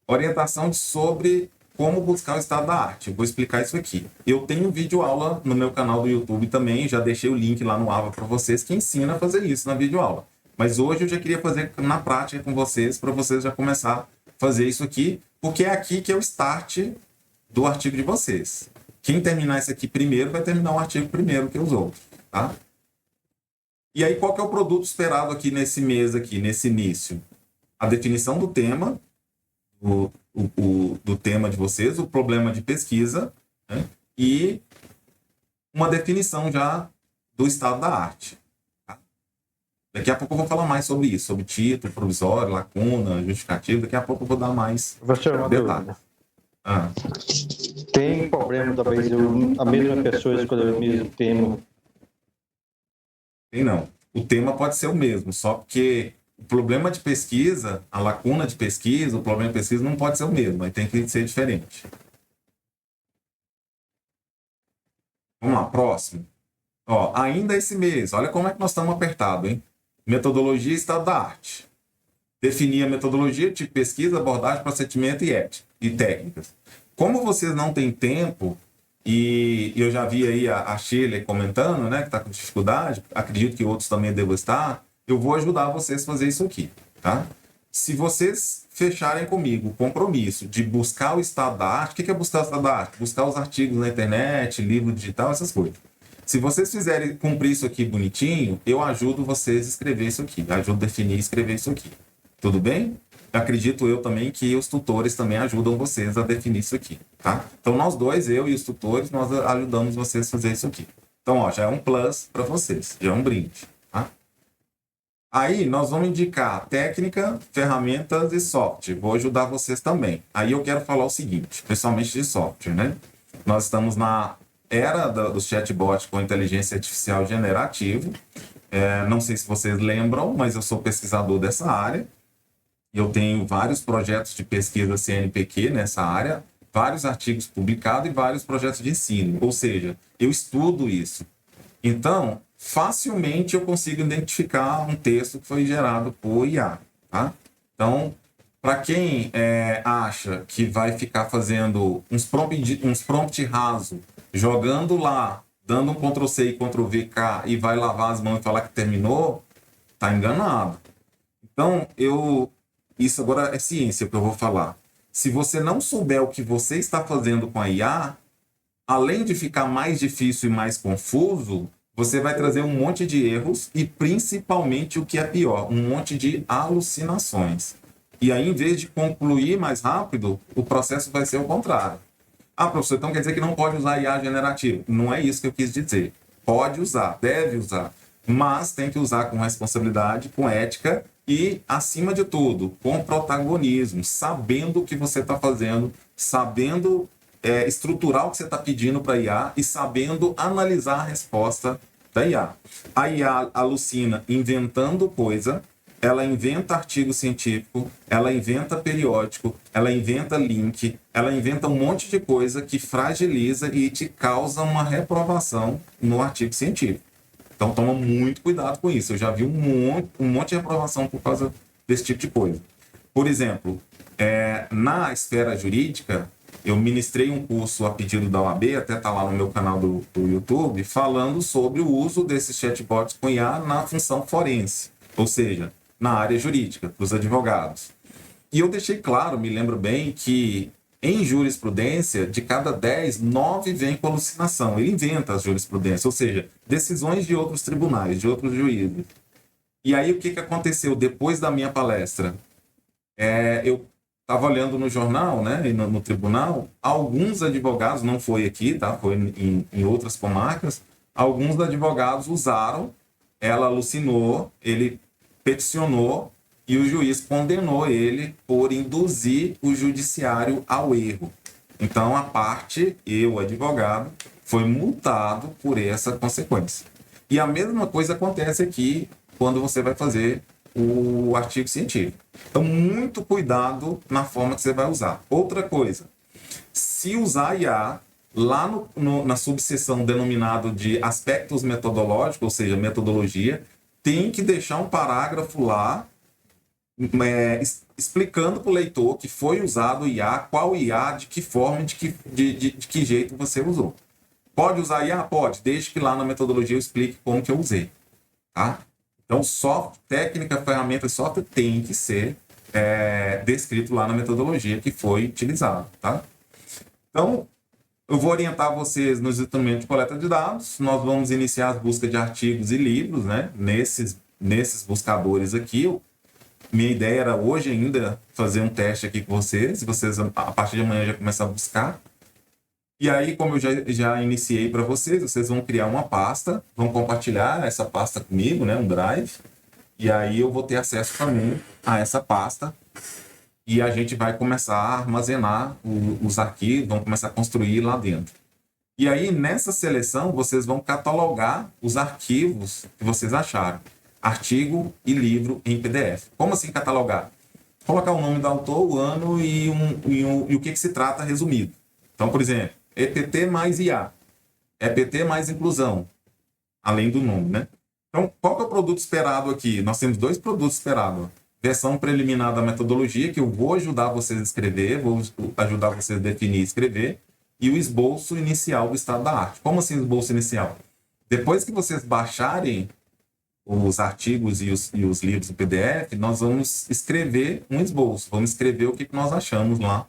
Orientação sobre como buscar o estado da arte. Eu vou explicar isso aqui. Eu tenho videoaula no meu canal do YouTube também, já deixei o link lá no AVA para vocês, que ensina a fazer isso na videoaula. Mas hoje eu já queria fazer na prática com vocês, para vocês já começar a fazer isso aqui, porque é aqui que é o start do artigo de vocês. Quem terminar isso aqui primeiro vai terminar o artigo primeiro que os outros, tá? E aí, qual que é o produto esperado aqui nesse mês, aqui, nesse início? A definição do tema, do tema de vocês, o problema de pesquisa, né? E uma definição já do estado da arte. Tá? Daqui a pouco eu vou falar mais sobre isso, sobre título, provisório, lacuna, justificativo. Daqui a pouco eu vou dar mais detalhes. Tem problema, talvez, a mesma pessoa escolher o mesmo tema? Tem não. O tema pode ser o mesmo, só que o problema de pesquisa, a lacuna de pesquisa, o problema de pesquisa não pode ser o mesmo, aí tem que ser diferente. Vamos lá, próximo. Ó, ainda esse mês, olha como é que nós estamos apertados, hein? Metodologia e estado da arte. Definir a metodologia, tipo pesquisa, abordagem, procedimento e ética, e técnicas. Como vocês não têm tempo, e eu já vi aí a Shirley comentando, né, que está com dificuldade, acredito que outros também devem estar, eu vou ajudar vocês a fazer isso aqui, tá? Se vocês fecharem comigo o compromisso de buscar o estado da arte, o que é buscar o estado da arte? Buscar os artigos na internet, livro digital, essas coisas. Se vocês fizerem cumprir isso aqui bonitinho, eu ajudo vocês a escrever isso aqui, ajudo a definir e escrever isso aqui. Tudo bem? Acredito eu também que os tutores também ajudam vocês a definir isso aqui, tá? Então, nós dois, eu e os tutores, nós ajudamos vocês a fazer isso aqui. Então, ó, já é um plus para vocês, já é um brinde, tá? Aí, nós vamos indicar técnica, ferramentas e software. Vou ajudar vocês também. Aí, eu quero falar o seguinte, principalmente de software, né? Nós estamos na era dos chatbots com inteligência artificial generativa. Não sei se vocês lembram, mas eu sou pesquisador dessa área. Eu tenho vários projetos de pesquisa CNPq nessa área, vários artigos publicados e vários projetos de ensino. Ou seja, eu estudo isso. Então, facilmente eu consigo identificar um texto que foi gerado por IA. Tá? Então, para quem acha que vai ficar fazendo uns prompt raso, jogando lá, dando um Ctrl+C e Ctrl+VK e vai lavar as mãos e falar que terminou, tá enganado. Então, isso agora é ciência que eu vou falar. Se você não souber o que você está fazendo com a IA, além de ficar mais difícil e mais confuso, você vai trazer um monte de erros e, principalmente, o que é pior, um monte de alucinações. E aí, em vez de concluir mais rápido, o processo vai ser o contrário. Ah, professor, então quer dizer que não pode usar IA generativo? Não é isso que eu quis dizer. Pode usar, deve usar, mas tem que usar com responsabilidade, com ética e, acima de tudo, com protagonismo, sabendo o que você está fazendo, sabendo estruturar o que você está pedindo para a IA e sabendo analisar a resposta da IA. A IA alucina inventando coisa, ela inventa artigo científico, ela inventa periódico, ela inventa link, ela inventa um monte de coisa que fragiliza e te causa uma reprovação no artigo científico. Então, toma muito cuidado com isso. Eu já vi um monte de reprovação por causa desse tipo de coisa. Por exemplo, na esfera jurídica, eu ministrei um curso a pedido da OAB, até está lá no meu canal do YouTube, falando sobre o uso desses chatbots com IA na função forense, ou seja, na área jurídica, dos advogados. E eu deixei claro, me lembro bem, que em jurisprudência, de cada 10, 9 vem com alucinação. Ele inventa as jurisprudências, ou seja, decisões de outros tribunais, de outros juízes. E aí, o que aconteceu depois da minha palestra? Eu estava olhando no jornal, né, e no tribunal, alguns advogados, não foi aqui, tá? Foi em outras comarcas, alguns advogados usaram, ela alucinou, ele peticionou e o juiz condenou ele por induzir o judiciário ao erro. Então, a parte, o advogado, foi multado por essa consequência. E a mesma coisa acontece aqui quando você vai fazer o artigo científico. Então, muito cuidado na forma que você vai usar. Outra coisa, se usar IA, lá na subseção denominado de aspectos metodológicos, ou seja, metodologia, tem que deixar um parágrafo lá explicando para o leitor que foi usado o IA, qual IA, de que forma, de que jeito você usou. Pode usar IA? Pode, desde que lá na metodologia eu explique como que eu usei. Tá? Então, técnica, ferramenta e software tem que ser descrito lá na metodologia que foi utilizado. Tá? Então, eu vou orientar vocês nos instrumentos de coleta de dados. Nós vamos iniciar as buscas de artigos e livros, né? Nesses buscadores aqui. Minha ideia era hoje ainda fazer um teste aqui com vocês. Vocês, a partir de amanhã, já começar a buscar. E aí, como eu já iniciei para vocês, vocês vão criar uma pasta, vão compartilhar essa pasta comigo, né? Um drive. E aí eu vou ter acesso também a essa pasta. E a gente vai começar a armazenar os arquivos, vão começar a construir lá dentro. E aí, nessa seleção, vocês vão catalogar os arquivos que vocês acharam. Artigo e livro em PDF. Como assim catalogar? Colocar o nome do autor, o ano e o que se trata resumido. Então, por exemplo, EPT mais IA, EPT mais inclusão, além do nome, né? Então, qual que é o produto esperado aqui? Nós temos 2 produtos esperados. Versão preliminar da metodologia, que eu vou ajudar vocês a escrever, vou ajudar vocês a definir e escrever, e o esboço inicial do estado da arte. Como assim esboço inicial? Depois que vocês baixarem os artigos e os livros em PDF, nós vamos escrever um esboço, vamos escrever o que nós achamos lá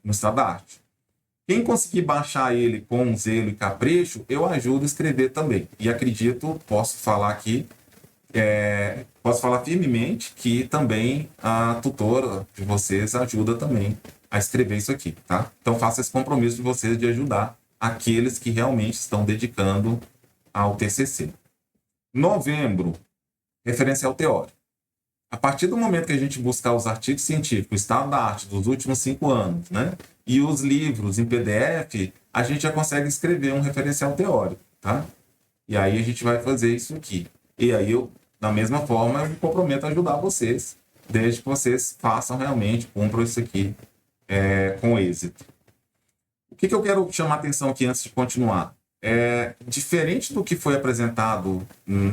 no estado da arte. Quem conseguir baixar ele com zelo e capricho, eu ajudo a escrever também. E acredito, posso falar aqui, posso falar firmemente que também a tutora de vocês ajuda também a escrever isso aqui, tá? Então faça esse compromisso de vocês de ajudar aqueles que realmente estão dedicando ao TCC. Novembro, referencial teórico. A partir do momento que a gente buscar os artigos científicos, o estado da arte dos últimos 5 anos, né? E os livros em PDF, a gente já consegue escrever um referencial teórico, tá? E aí a gente vai fazer isso aqui. E aí eu, da mesma forma, eu me comprometo a ajudar vocês, desde que vocês façam realmente, cumpram isso aqui com êxito. O que eu quero chamar a atenção aqui antes de continuar? Diferente do que foi apresentado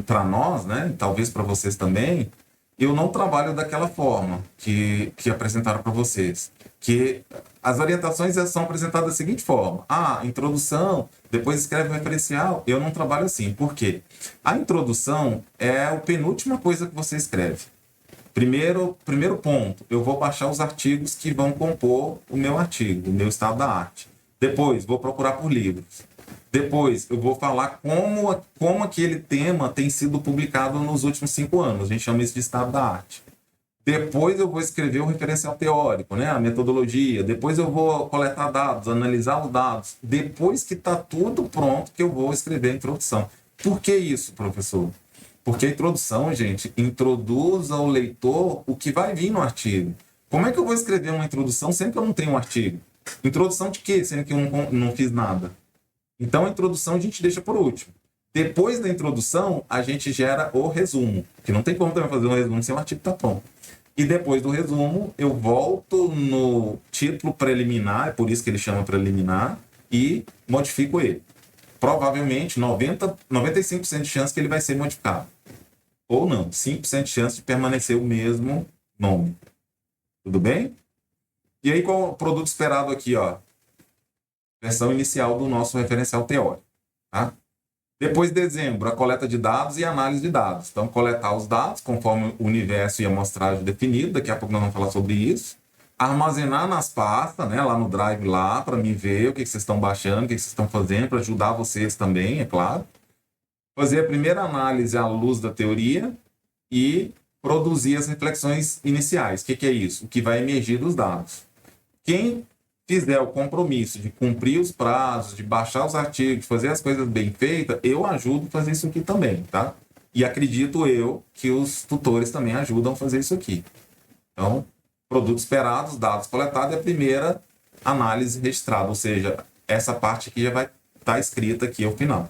para nós, né? Talvez para vocês também, eu não trabalho daquela forma que apresentaram para vocês. Que as orientações são apresentadas da seguinte forma. Introdução, depois escreve o referencial. Eu não trabalho assim. Por quê? A introdução é a penúltima coisa que você escreve. Primeiro ponto, eu vou baixar os artigos que vão compor o meu artigo, o meu estado da arte. Depois, vou procurar por livros. Depois, eu vou falar como aquele tema tem sido publicado nos últimos 5 anos. A gente chama isso de estado da arte. Depois eu vou escrever o referencial teórico, né? A metodologia. Depois eu vou coletar dados, analisar os dados. Depois que está tudo pronto, que eu vou escrever a introdução. Por que isso, professor? Porque a introdução, gente, introduz ao leitor o que vai vir no artigo. Como é que eu vou escrever uma introdução sendo que eu não tenho um artigo? Introdução de quê? Sendo que eu não fiz nada. Então, a introdução a gente deixa por último. Depois da introdução, a gente gera o resumo. Que não tem como também fazer um resumo sem o artigo estar pronto. E depois do resumo, eu volto no título preliminar, é por isso que ele chama preliminar, e modifico ele. Provavelmente, 95% de chance que ele vai ser modificado. Ou não, 5% de chance de permanecer o mesmo nome. Tudo bem? E aí, qual é o produto esperado aqui, ó? Versão inicial do nosso referencial teórico, tá? Depois de dezembro, a coleta de dados e análise de dados. Então, coletar os dados conforme o universo e a amostragem definido. Daqui a pouco nós vamos falar sobre isso. Armazenar nas pastas, né, lá no Drive, lá, para mim ver o que vocês estão baixando, o que vocês estão fazendo, para ajudar vocês também, é claro. Fazer a primeira análise à luz da teoria e produzir as reflexões iniciais. O que é isso? O que vai emergir dos dados. Quem fizer o compromisso de cumprir os prazos, de baixar os artigos, de fazer as coisas bem feitas, eu ajudo a fazer isso aqui também, tá? E acredito eu que os tutores também ajudam a fazer isso aqui. Então, produtos esperados, dados coletados e a primeira análise registrada, ou seja, essa parte aqui já vai estar escrita aqui ao final.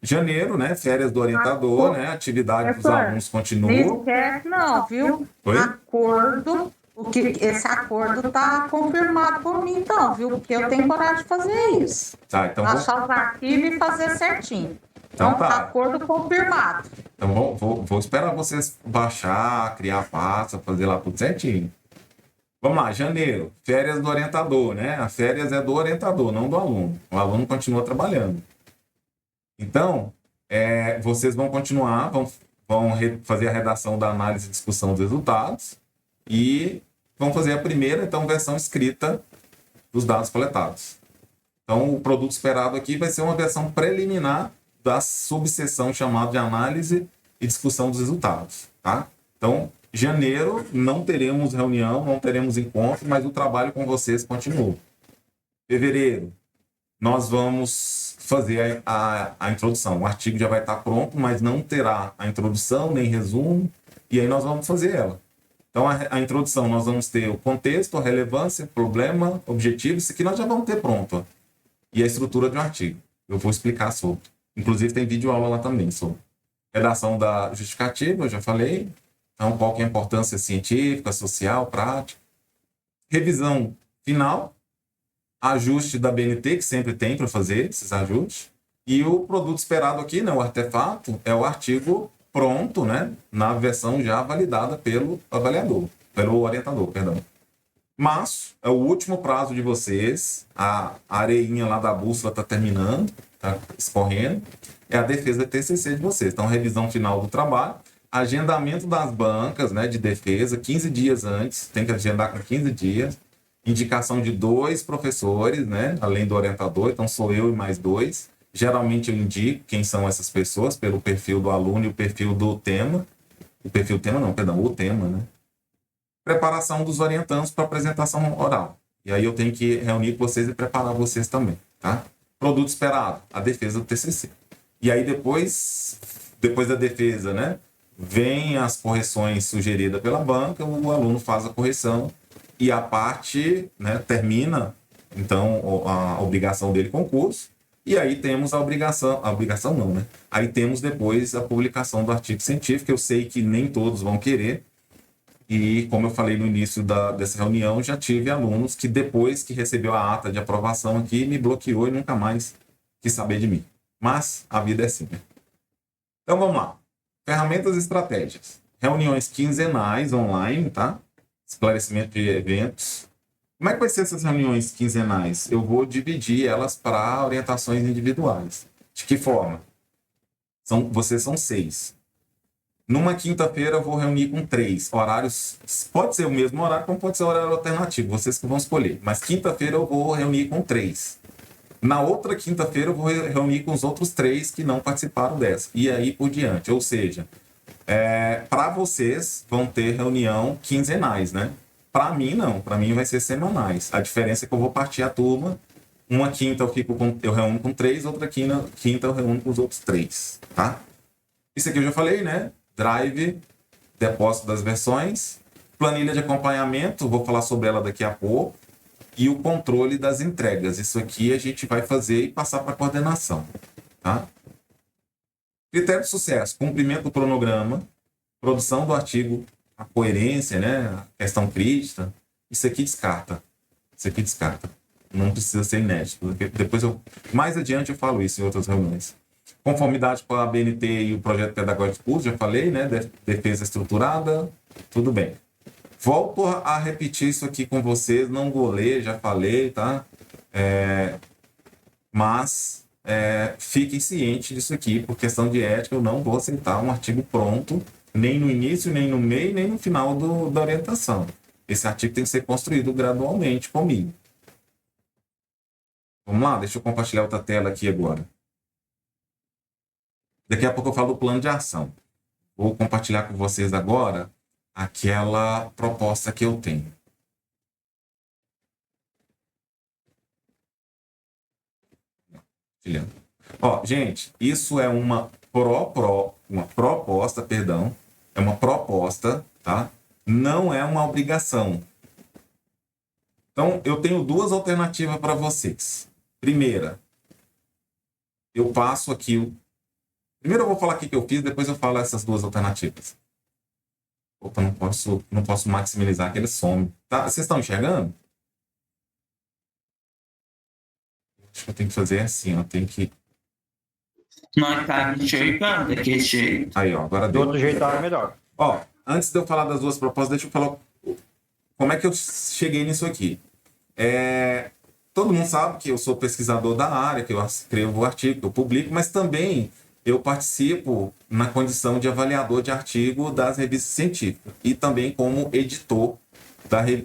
Janeiro, né? Férias do orientador, né? Atividade dos alunos continua. Não esquece não, viu? Oi? Acordo. Esse acordo está confirmado por mim, então, viu? Porque eu tenho coragem de fazer isso. Tá, então Baixar os arquivos e fazer certinho. Então, tá. acordo confirmado. Então, vou esperar vocês baixar, criar a pasta, fazer lá tudo certinho. Vamos lá, janeiro, férias do orientador, né? A férias é do orientador, não do aluno. O aluno continua trabalhando. Então, vocês vão continuar, vão fazer a redação da análise e discussão dos resultados e vão fazer a primeira, então, versão escrita dos dados coletados. Então, o produto esperado aqui vai ser uma versão preliminar da subseção chamada de análise e discussão dos resultados, tá? Então, janeiro não teremos reunião, não teremos encontro, mas o trabalho com vocês continua. Fevereiro, nós vamos fazer a introdução. O artigo já vai estar pronto, mas não terá a introdução nem resumo, e aí nós vamos fazer ela. Então, a introdução, nós vamos ter o contexto, a relevância, problema, objetivo, isso aqui nós já vamos ter pronto, ó. E a estrutura de um artigo. Eu vou explicar sobre. Inclusive, tem vídeo aula lá também sobre. Redação da justificativa, eu já falei. Então, qual que é a importância científica, social, prática. Revisão final. Ajuste da BNT, que sempre tem para fazer esses ajustes. E o produto esperado aqui, né, o artefato, é o artigo pronto, né, na versão já validada pelo avaliador, pelo orientador, perdão. Março é o último prazo de vocês. A areinha lá da bússola está terminando, está escorrendo. É a defesa do TCC de vocês. Então, revisão final do trabalho. Agendamento das bancas, né, de defesa, 15 dias antes. Tem que agendar com 15 dias. Indicação de 2 professores, né, além do orientador. Então, sou eu e mais 2. Geralmente, eu indico quem são essas pessoas pelo perfil do aluno e o perfil do tema. O perfil do tema não, perdão, o tema, né? Preparação dos orientandos para apresentação oral. E aí eu tenho que reunir com vocês e preparar vocês também, tá? Produto esperado, a defesa do TCC. E aí depois da defesa, né, vem as correções sugeridas pela banca, o aluno faz a correção e a parte, né, termina, então, a obrigação dele com o curso. E aí temos a obrigação não, né? Aí temos depois a publicação do artigo científico. Eu sei que nem todos vão querer. E, como eu falei no início dessa reunião, já tive alunos que depois que recebeu a ata de aprovação aqui, me bloqueou e nunca mais quis saber de mim. Mas a vida é assim, né? Então, vamos lá. Ferramentas e estratégias. Reuniões quinzenais online, tá? Esclarecimento de eventos. Como é que vai ser essas reuniões quinzenais? Eu vou dividir elas para orientações individuais. De que forma? Vocês são 6. Numa quinta-feira eu vou reunir com 3 horários. Pode ser o mesmo horário, como pode ser horário alternativo, vocês que vão escolher. Mas quinta-feira eu vou reunir com 3. Na outra quinta-feira eu vou reunir com os outros 3 que não participaram dessa. E aí por diante. Ou seja, para vocês vão ter reunião quinzenais, né? Para mim não, para mim vai ser semanais. A diferença é que eu vou partir a turma. Uma quinta eu reúno com 3, outra quinta eu reúno com os outros 3, tá? Isso aqui eu já falei, né? Drive, depósito das versões, planilha de acompanhamento, vou falar sobre ela daqui a pouco, e o controle das entregas. Isso aqui a gente vai fazer e passar para a coordenação, tá? Critério de sucesso, cumprimento do cronograma, produção do artigo, a coerência, né? A questão crítica, isso aqui descarta. Não precisa ser inédito. Depois mais adiante eu falo isso em outras reuniões. Conformidade com a BNT e o projeto pedagógico curso, já falei, né? Defesa estruturada, tudo bem. Volto a repetir isso aqui com vocês, não vou ler, já falei, tá? Mas fiquem cientes disso aqui, por questão de ética, eu não vou aceitar um artigo pronto, nem no início, nem no meio, nem no final da orientação. Esse artigo tem que ser construído gradualmente comigo. Vamos lá, deixa eu compartilhar outra tela aqui agora. Daqui a pouco eu falo do plano de ação. Vou compartilhar com vocês agora aquela proposta que eu tenho. Ó, gente, isso é uma proposta, perdão. É uma proposta, tá? Não é uma obrigação. Então, eu tenho 2 alternativas para vocês. Primeira, eu passo aqui. Primeiro eu vou falar o que eu fiz, depois eu falo essas 2 alternativas. Opa, não posso maximizar que ele some. Tá? Vocês estão enxergando? Acho que eu tenho que fazer assim, ó. Tem que. Nós tá enxergando daquele jeito. Aí, ó, agora Do deu. outro jeito é melhor. Ó, antes de eu falar das 2 propostas, deixa eu falar como é que eu cheguei nisso aqui. Todo mundo sabe que eu sou pesquisador da área, que eu escrevo artigo, que eu publico, mas também eu participo na condição de avaliador de artigo das revistas científicas e também como editor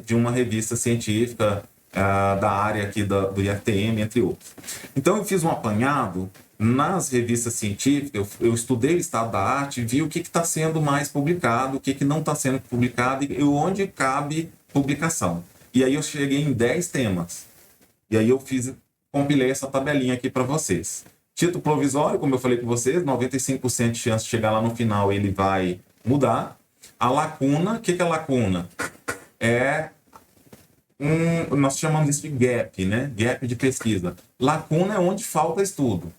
de uma revista científica da área aqui do IFTM, entre outros. Então, eu fiz um apanhado nas revistas científicas, eu estudei o estado da arte, vi o que está sendo mais publicado, o que não está sendo publicado e onde cabe publicação. E aí eu cheguei em 10 temas. E aí eu compilei essa tabelinha aqui para vocês. Título provisório, como eu falei com vocês, 95% de chance de chegar lá no final ele vai mudar. A lacuna, o que é lacuna? Nós chamamos isso de gap, né? Gap de pesquisa. Lacuna é onde falta estudo.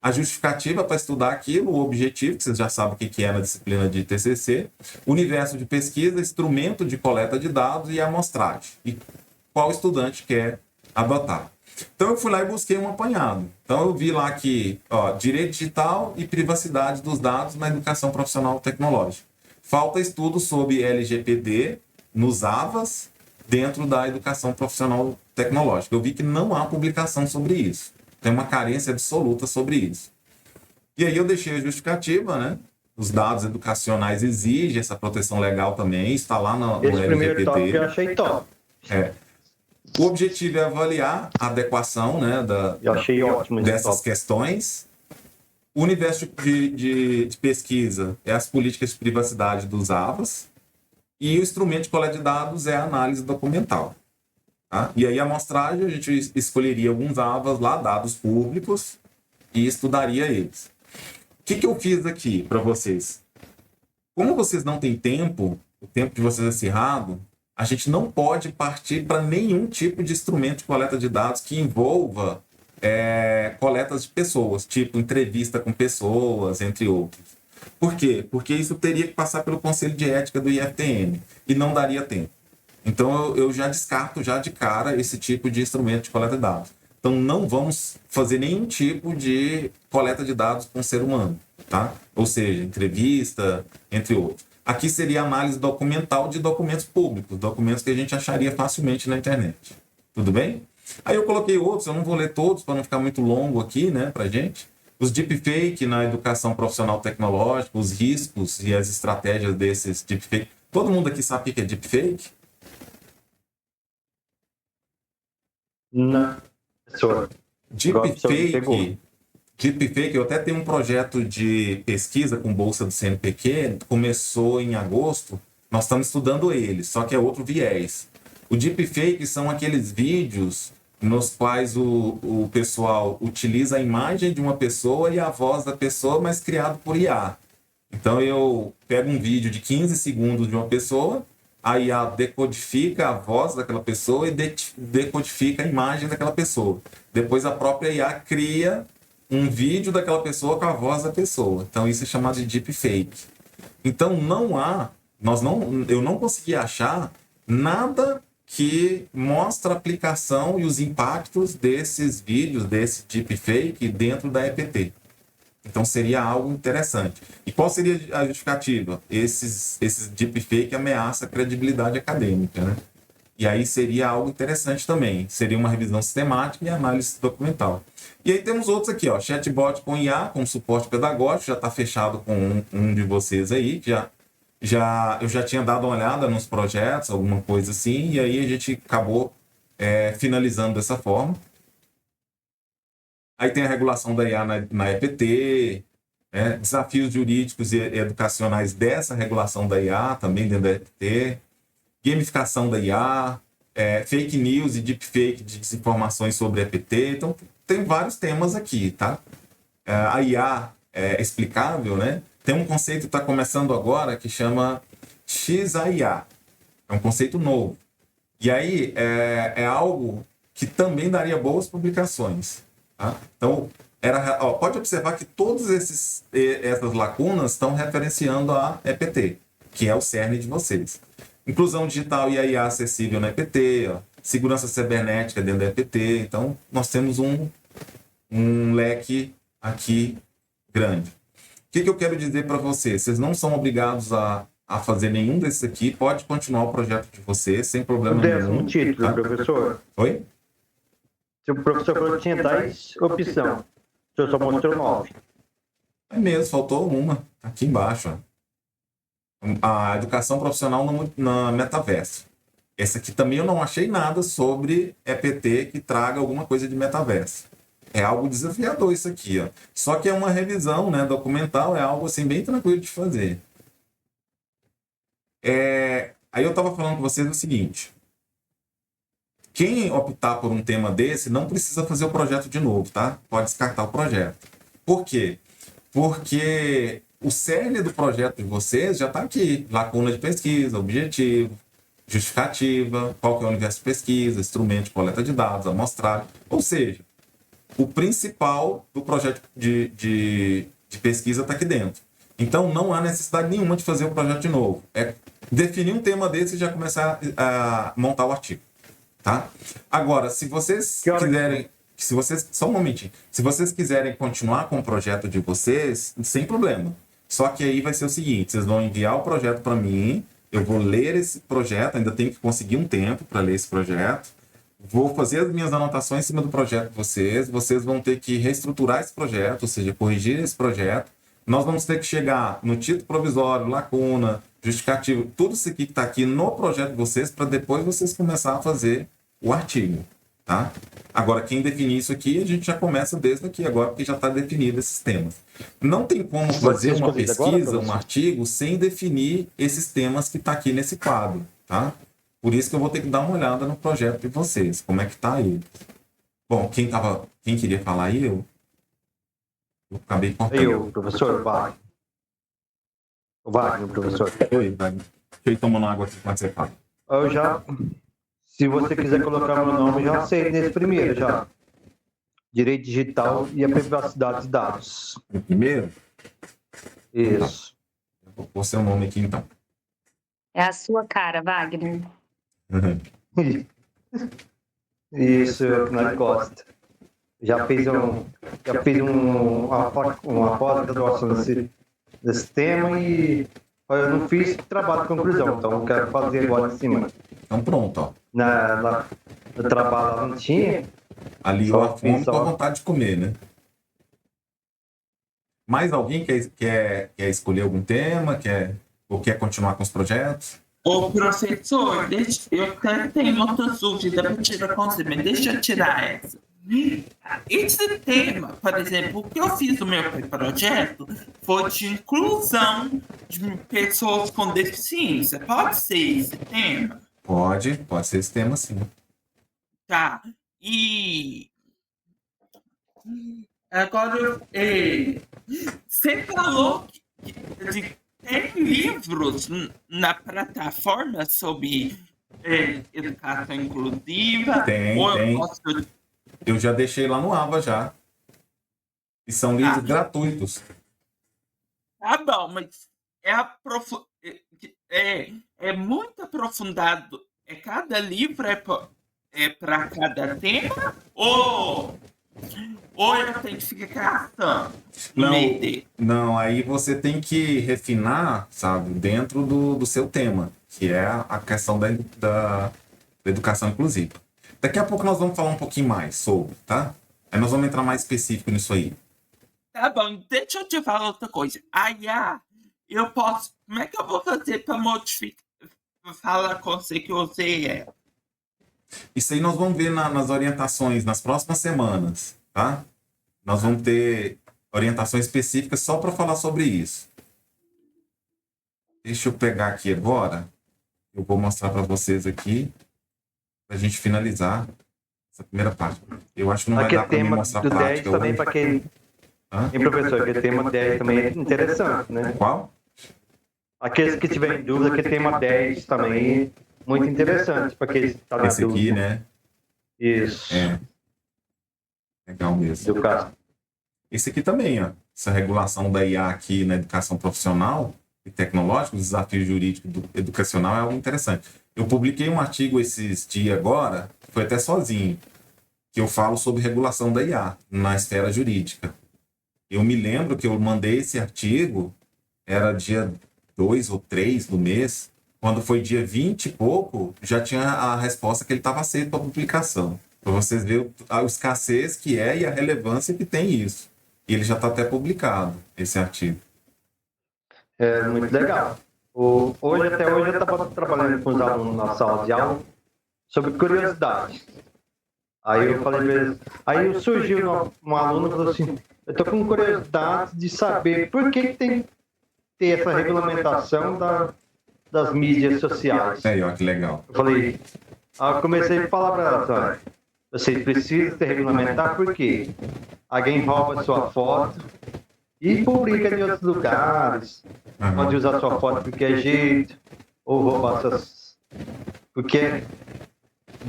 A justificativa para estudar aquilo, o objetivo, que vocês já sabem o que é na disciplina de TCC, universo de pesquisa, instrumento de coleta de dados e amostragem. E qual estudante quer adotar. Então, eu fui lá e busquei um apanhado. Então, eu vi lá que direito digital e privacidade dos dados na educação profissional tecnológica. Falta estudo sobre LGPD nos AVAs dentro da educação profissional tecnológica. Eu vi que não há publicação sobre isso. Tem uma carência absoluta sobre isso. E aí eu deixei a justificativa, né? Os dados educacionais exigem essa proteção legal também, está lá no Esse primeiro LGPD. tópico eu achei top. O objetivo é avaliar a adequação, né, Eu achei ótimo esse dessas tópico. questões. O universo de pesquisa é as políticas de privacidade dos AVAs. E o instrumento de coleta de dados é a análise documental. Tá? E aí a amostragem, a gente escolheria alguns AVAs lá, dados públicos, e estudaria eles. O que eu fiz aqui para vocês? Como vocês não têm tempo, o tempo de vocês é acirrado, a gente não pode partir para nenhum tipo de instrumento de coleta de dados que envolva coletas de pessoas, tipo entrevista com pessoas, entre outros. Por quê? Porque isso teria que passar pelo Conselho de Ética do IFTM e não daria tempo. Então, eu já descarto já de cara esse tipo de instrumento de coleta de dados. Então, não vamos fazer nenhum tipo de coleta de dados com o ser humano, tá? Ou seja, entrevista, entre outros. Aqui seria análise documental de documentos públicos, documentos que a gente acharia facilmente na internet. Tudo bem? Aí eu coloquei outros, eu não vou ler todos para não ficar muito longo aqui, né, pra gente. Os deepfake na educação profissional tecnológica, os riscos e as estratégias desses deepfake. Todo mundo aqui sabe o que é deepfake? Não, professor. Deepfake, eu até tenho um projeto de pesquisa com bolsa do CNPq, começou em agosto, nós estamos estudando ele, só que é outro viés. O deepfake são aqueles vídeos nos quais o pessoal utiliza a imagem de uma pessoa e a voz da pessoa, mas criado por IA. Então eu pego um vídeo de 15 segundos de uma pessoa, a IA decodifica a voz daquela pessoa e decodifica a imagem daquela pessoa. Depois a própria IA cria um vídeo daquela pessoa com a voz da pessoa. Então isso é chamado de deepfake. Então eu não consegui achar nada que mostra a aplicação e os impactos desses vídeos, desse deepfake dentro da EPT. Então seria algo interessante. E qual seria a justificativa? Esses deepfake ameaçam a credibilidade acadêmica, né? E aí seria algo interessante também. Seria uma revisão sistemática e análise documental. E aí temos outros aqui, ó, chatbot com IA, com suporte pedagógico, já está fechado com um de vocês aí, que eu já tinha dado uma olhada nos projetos, alguma coisa assim, e aí a gente acabou finalizando dessa forma. Aí tem a regulação da IA na EPT, desafios jurídicos e educacionais dessa regulação da IA, também dentro da EPT, gamificação da IA, fake news e deepfake de desinformações sobre a EPT. Então, tem vários temas aqui, tá? A IA é explicável, né? Tem um conceito que está começando agora que chama XAIA. É um conceito novo. E aí é algo que também daria boas publicações. Tá? Então, pode observar que todas essas lacunas estão referenciando a EPT, que é o cerne de vocês. Inclusão digital e IA acessível na EPT, segurança cibernética dentro da EPT. Então, nós temos um leque aqui grande. O que eu quero dizer para vocês? Vocês não são obrigados a fazer nenhum desses aqui. Pode continuar o projeto de vocês, sem problema nenhum. Um título, tá? Professor. Oi? Se o professor falou que tinha 10 opções, o senhor só mostrou 9. É mesmo, faltou uma. Aqui embaixo. Ó. A educação profissional na metaverso. Essa aqui também eu não achei nada sobre EPT que traga alguma coisa de metaverso. É algo desafiador isso aqui, ó. Só que é uma revisão, né, documental, é algo assim bem tranquilo de fazer. Aí eu estava falando com vocês o seguinte: quem optar por um tema desse não precisa fazer o projeto de novo, tá? Pode descartar o projeto. Por quê? Porque o cerne do projeto de vocês já está aqui. Lacuna de pesquisa, objetivo, justificativa, qual que é o universo de pesquisa, instrumento de coleta de dados, amostragem. Ou seja, o principal do projeto de pesquisa está aqui dentro. Então, não há necessidade nenhuma de fazer o projeto de novo. É definir um tema desse e já começar a montar o artigo. Tá? Agora, se vocês quiserem... Só um momentinho. Se vocês quiserem continuar com o projeto de vocês, sem problema. Só que aí vai ser o seguinte: vocês vão enviar o projeto para mim, eu vou ler esse projeto, ainda tenho que conseguir um tempo para ler esse projeto, vou fazer as minhas anotações em cima do projeto de vocês vão ter que reestruturar esse projeto, ou seja, corrigir esse projeto. Nós vamos ter que chegar no título provisório, lacuna, justificativo, tudo isso aqui que está aqui no projeto de vocês, para depois vocês começarem a fazer o artigo. Tá? Agora, quem definir isso aqui, a gente já começa desde aqui agora, porque já está definido esses temas. Não tem como fazer uma pesquisa, um artigo, sem definir esses temas que está aqui nesse quadro. Tá? Por isso que eu vou ter que dar uma olhada no projeto de vocês, como é que está aí. Bom, quem queria falar aí, eu acabei cortando. Eu, professor Wagner. O Wagner, professor. Oi, Wagner. Deixa eu ir tomando água aqui enquanto você fala. Eu já... Se você quiser colocar meu nome, já sei nesse primeiro, já. Direito digital e a privacidade de dados. No primeiro? Isso. Eu vou pôr seu nome aqui, então. É a sua cara, Wagner. Isso, é o que nós gosta. Já fiz uma pós-graduação desse tema e eu não fiz trabalho de conclusão, então eu quero fazer agora em cima. Então pronto, ó. No trabalho lá não tinha. Ali ó, a fome com a vontade de comer, né? Mais alguém quer escolher algum tema? Ou quer continuar com os projetos? Ô, professor, eu até tenho outras dúvidas para tirar com você, mas deixa eu tirar essa. Esse tema, por exemplo, o que eu fiz no meu projeto foi de inclusão de pessoas com deficiência. Pode ser esse tema? Pode ser esse tema, sim. Tá. E agora, você falou que tem livros na plataforma sobre educação inclusiva? Tem. Eu já deixei lá no Ava já. E são livros gratuitos. Tá bom, mas é muito aprofundado. Cada livro é para cada tema? Ou eu tenho que ficar caçando no meio dele? Não, aí você tem que refinar, sabe, dentro do seu tema, que é a questão da educação inclusiva. Daqui a pouco nós vamos falar um pouquinho mais sobre, tá? Aí nós vamos entrar mais específico nisso aí. Tá bom, deixa eu te falar outra coisa. Eu posso... Como é que eu vou fazer para modificar? Falar com você que eu usei ela? Isso aí nós vamos ver nas orientações nas próximas semanas, tá? Nós vamos ter orientações específicas só para falar sobre isso. Deixa eu pegar aqui agora. Eu vou mostrar para vocês aqui, para a gente finalizar essa primeira parte. Eu acho que não vai dar para mim mostrar a prática. Também para quem... Hein, professor, aquele tema 10 também é interessante, né? Qual? Aqueles que tiverem dúvida, aquele tema 10 também muito interessante para quem está na esse dúvida. Aqui, né? Isso. Legal mesmo. Esse aqui também, ó. Essa regulação da IA aqui na educação profissional e tecnológica, os desafios jurídicos educacional é algo interessante. Eu publiquei um artigo esses dias agora, foi até sozinho, que eu falo sobre regulação da IA na esfera jurídica. Eu me lembro que eu mandei esse artigo, era dia 2 ou 3 do mês, quando foi dia 20 e pouco, já tinha a resposta que ele estava aceito para publicação. Para vocês verem a escassez que é e a relevância que tem isso. E ele já está até publicado, esse artigo. É muito legal. Até hoje, eu estava trabalhando com os alunos na sala de aula sobre curiosidade. Aí eu falei pra eles, aí surgiu um aluno e falou assim, eu tô com curiosidade de saber por que tem que ter essa regulamentação das mídias sociais. Aí, ó, que legal. Eu falei, aí eu comecei a falar para elas, olha, vocês precisam se regulamentar porque alguém rouba sua foto e publica em outros lugares, pode usar sua foto de qualquer jeito, ou roubar suas... porque é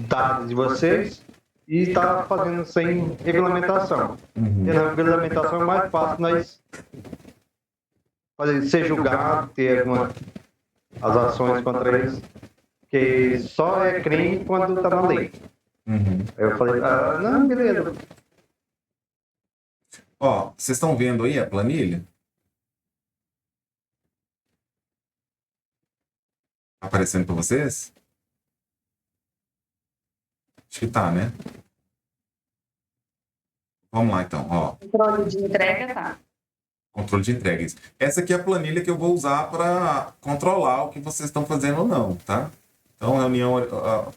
dados de vocês e está fazendo sem regulamentação. E na regulamentação é mais fácil nós ser julgado, ter as ações contra eles, que só é crime quando está na lei. Aí eu falei, não, beleza. Ó, vocês estão vendo aí a planilha? Aparecendo para vocês? Acho que tá, né? Vamos lá, então, ó. Controle de entrega, tá. Controle de entregas. Essa aqui é a planilha que eu vou usar para controlar o que vocês estão fazendo ou não, tá? Então, reunião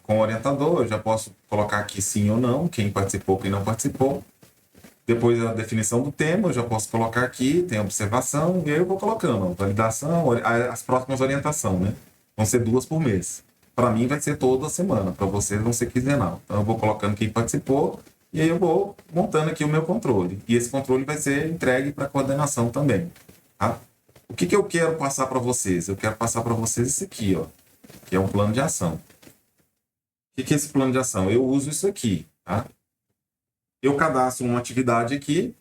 com o orientador, eu já posso colocar aqui sim ou não, quem participou, quem não participou. Depois a definição do tema, eu já posso colocar aqui, tem observação, e aí eu vou colocando ó, validação, as próximas orientações, né? Vão ser 2 por mês. Para mim vai ser toda semana, para vocês vão ser quinzenal. Então eu vou colocando quem participou, e aí eu vou montando aqui o meu controle. E esse controle vai ser entregue para a coordenação também, tá? O que eu quero passar para vocês? Eu quero passar para vocês isso aqui, ó, que é um plano de ação. O que é esse plano de ação? Eu uso isso aqui, tá? Eu cadastro uma atividade aqui,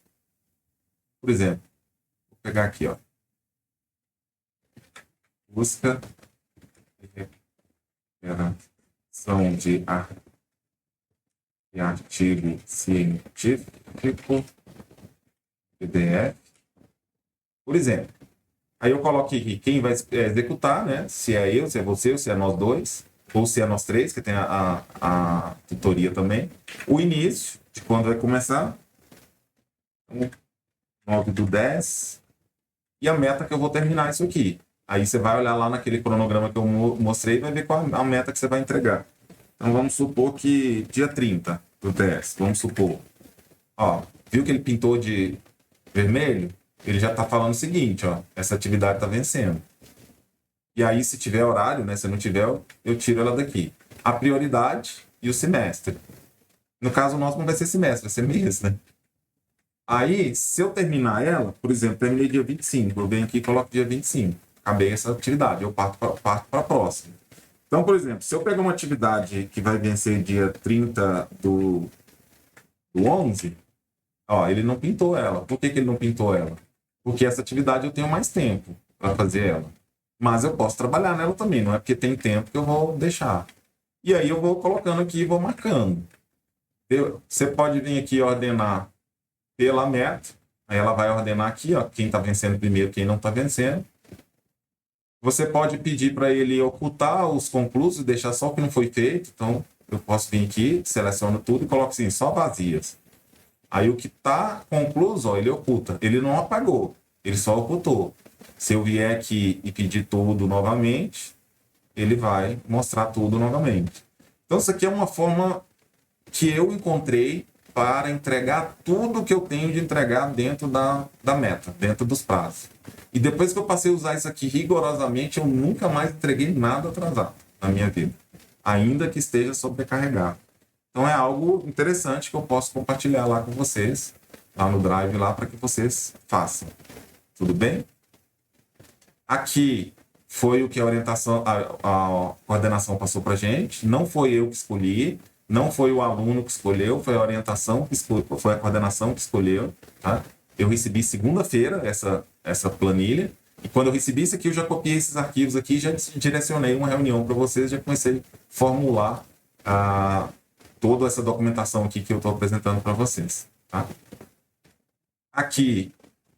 por exemplo, vou pegar aqui, ó, busca recuperação de artigo científico, PDF, por exemplo. Aí eu coloco aqui quem vai executar, né? Se é eu, se é você, ou se é nós dois, ou se é nós três, que tem a tutoria também. O início, de quando vai começar, 9/10, e a meta que eu vou terminar isso aqui. Aí você vai olhar lá naquele cronograma que eu mostrei e vai ver qual a meta que você vai entregar. Então vamos supor que dia 30/10, vamos supor. Ó, viu que ele pintou de vermelho? Ele já está falando o seguinte, ó, essa atividade está vencendo. E aí, se tiver horário, né, se não tiver, eu tiro ela daqui. A prioridade e o semestre. No caso nosso não vai ser semestre, vai ser mês, né? Aí, se eu terminar ela, por exemplo, terminei dia 25, eu venho aqui e coloco dia 25. Acabei essa atividade, eu parto para a próxima. Então, por exemplo, se eu pegar uma atividade que vai vencer dia 30 do 11, ó, ele não pintou ela. Por que ele não pintou ela? Porque essa atividade eu tenho mais tempo para fazer ela. Mas eu posso trabalhar nela também, não é porque tem tempo que eu vou deixar. E aí eu vou colocando aqui e vou marcando. Você pode vir aqui e ordenar pela meta. Aí ela vai ordenar aqui, ó, quem está vencendo primeiro, quem não está vencendo. Você pode pedir para ele ocultar os conclusos e deixar só o que não foi feito. Então, eu posso vir aqui, seleciono tudo e coloco assim, só vazias. Aí o que está concluso, ó, ele oculta. Ele não apagou, ele só ocultou. Se eu vier aqui e pedir tudo novamente, ele vai mostrar tudo novamente. Então, isso aqui é uma forma que eu encontrei para entregar tudo que eu tenho de entregar dentro da meta, dentro dos prazos. E depois que eu passei a usar isso aqui rigorosamente, eu nunca mais entreguei nada atrasado na minha vida, ainda que esteja sobrecarregado. Então é algo interessante que eu posso compartilhar lá com vocês, lá no Drive, lá para que vocês façam. Tudo bem? Aqui foi o que a orientação, a coordenação passou para a gente. Não foi eu que escolhi, não foi o aluno que escolheu, foi a orientação que escolheu, foi a coordenação que escolheu. Tá? Eu recebi segunda-feira essa planilha, e quando eu recebi isso aqui, eu já copiei esses arquivos aqui, já direcionei uma reunião para vocês, já comecei a formular toda essa documentação aqui que eu estou apresentando para vocês. Tá? Aqui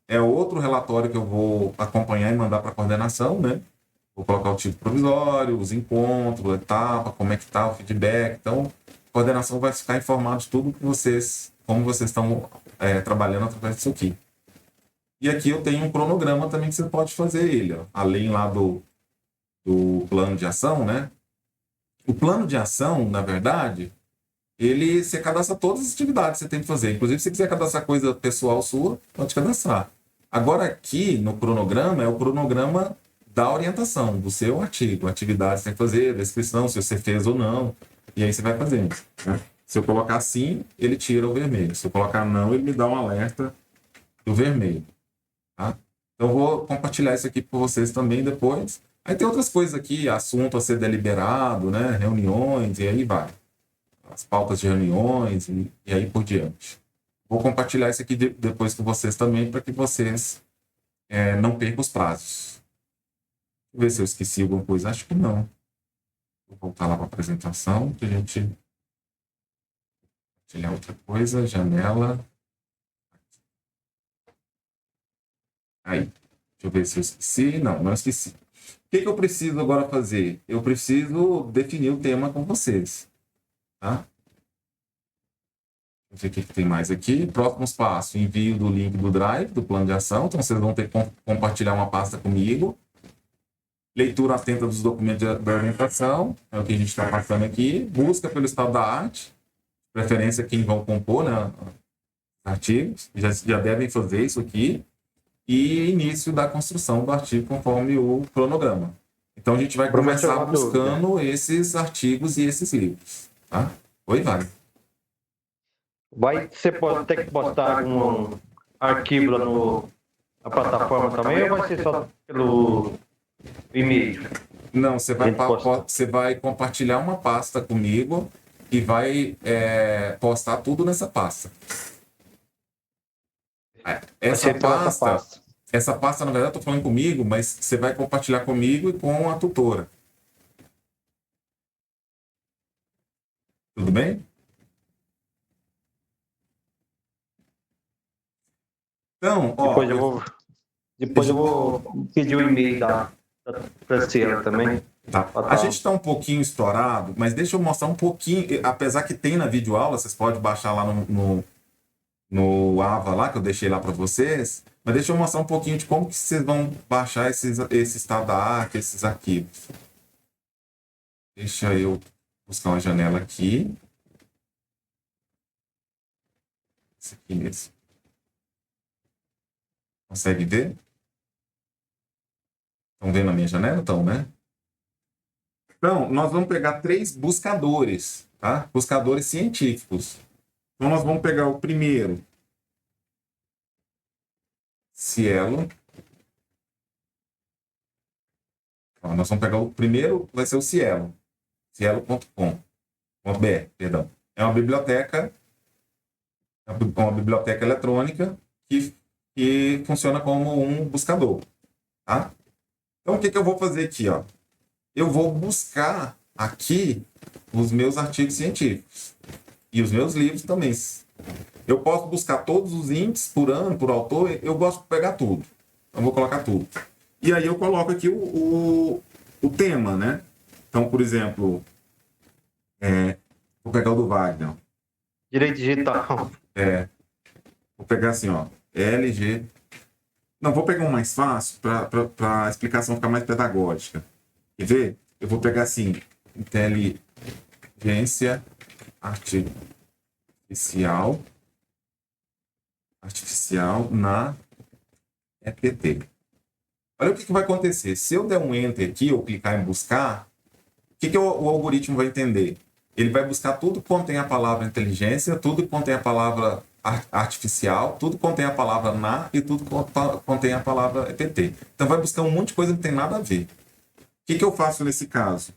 é outro relatório que eu vou acompanhar e mandar para a coordenação, né? Vou colocar o título provisório, os encontros, a etapa, como é que está o feedback. Então, a coordenação vai ficar informada de tudo que como vocês estão trabalhando através disso aqui. E aqui eu tenho um cronograma também que você pode fazer ele, ó. Além lá do plano de ação, né? O plano de ação, na verdade, você cadastra todas as atividades que você tem que fazer. Inclusive, se você quiser cadastrar coisa pessoal sua, pode cadastrar. Agora, aqui no cronograma, é o cronograma da orientação, do seu artigo. Atividades que você tem que fazer, descrição, se você fez ou não. E aí você vai fazendo, né? Se eu colocar sim, ele tira o vermelho. Se eu colocar não, ele me dá um alerta do vermelho. Tá? Então, eu vou compartilhar isso aqui com vocês também depois. Aí tem outras coisas aqui, assunto a ser deliberado, né? Reuniões, e aí vai. As pautas de reuniões, e aí por diante. Vou compartilhar isso aqui depois com vocês também, para que vocês não percam os prazos. Deixa eu ver se eu esqueci alguma coisa. Acho que não. Vou voltar lá para a apresentação, para a gente compartilhar outra coisa. Janela. Aí. Deixa eu ver se eu esqueci. Não esqueci. O que eu preciso agora fazer? Eu preciso definir o tema com vocês. Tá? Vamos ver o que tem mais aqui. Próximos passos. Envio do link do Drive, do plano de ação. Então, vocês vão ter que compartilhar uma pasta comigo. Leitura atenta dos documentos da orientação. É o que a gente está passando aqui. Busca pelo estado da arte. Preferência quem vão compor, né? Artigos. Já devem fazer isso aqui. E início da construção do artigo conforme o cronograma. Então, a gente vai começar buscando esses artigos e esses livros. Tá? Oi, Wagner. Você pode ter que postar algum arquivo lá na plataforma também, ou vai ser só pelo e-mail? Não, você vai compartilhar uma pasta comigo e vai postar tudo nessa pasta. Essa pasta, na verdade, eu estou falando comigo, mas você vai compartilhar comigo e com a tutora. Tudo bem? Então, ó, depois eu vou pedir o e-mail da Franciela também. Tá. A gente está um pouquinho estourado, mas deixa eu mostrar um pouquinho, apesar que tem na videoaula, vocês podem baixar lá no AVA lá, que eu deixei lá para vocês, mas deixa eu mostrar um pouquinho de como que vocês vão baixar esse estado da arte, esses arquivos. Deixa eu buscar uma janela aqui. Esse aqui mesmo. Consegue ver? Estão vendo a minha janela? Estão, né? Então, nós vamos pegar 3 buscadores, tá? Buscadores científicos. Então, nós vamos pegar o primeiro. Cielo. Então, nós vamos pegar o primeiro, vai ser o Cielo. Cielo.com.br, perdão. É uma biblioteca eletrônica que funciona como um buscador, tá? Então, o que eu vou fazer aqui, ó? Eu vou buscar aqui os meus artigos científicos e os meus livros também. Eu posso buscar todos os índices por ano, por autor, eu gosto de pegar tudo. Então, eu vou colocar tudo. E aí eu coloco aqui o tema, né? Então, por exemplo, vou pegar o do Wagner. Direito digital. Vou pegar assim, ó. LG. Não, vou pegar um mais fácil para a explicação ficar mais pedagógica. Quer ver? Eu vou pegar assim, inteligência artificial na EPT. Olha o que vai acontecer. Se eu der um enter aqui ou clicar em buscar, o que o algoritmo vai entender? Ele vai buscar tudo que contém a palavra inteligência, tudo que contém a palavra artificial, tudo contém a palavra na e tudo contém a palavra EPT. Então vai buscar um monte de coisa que não tem nada a ver. O que eu faço nesse caso?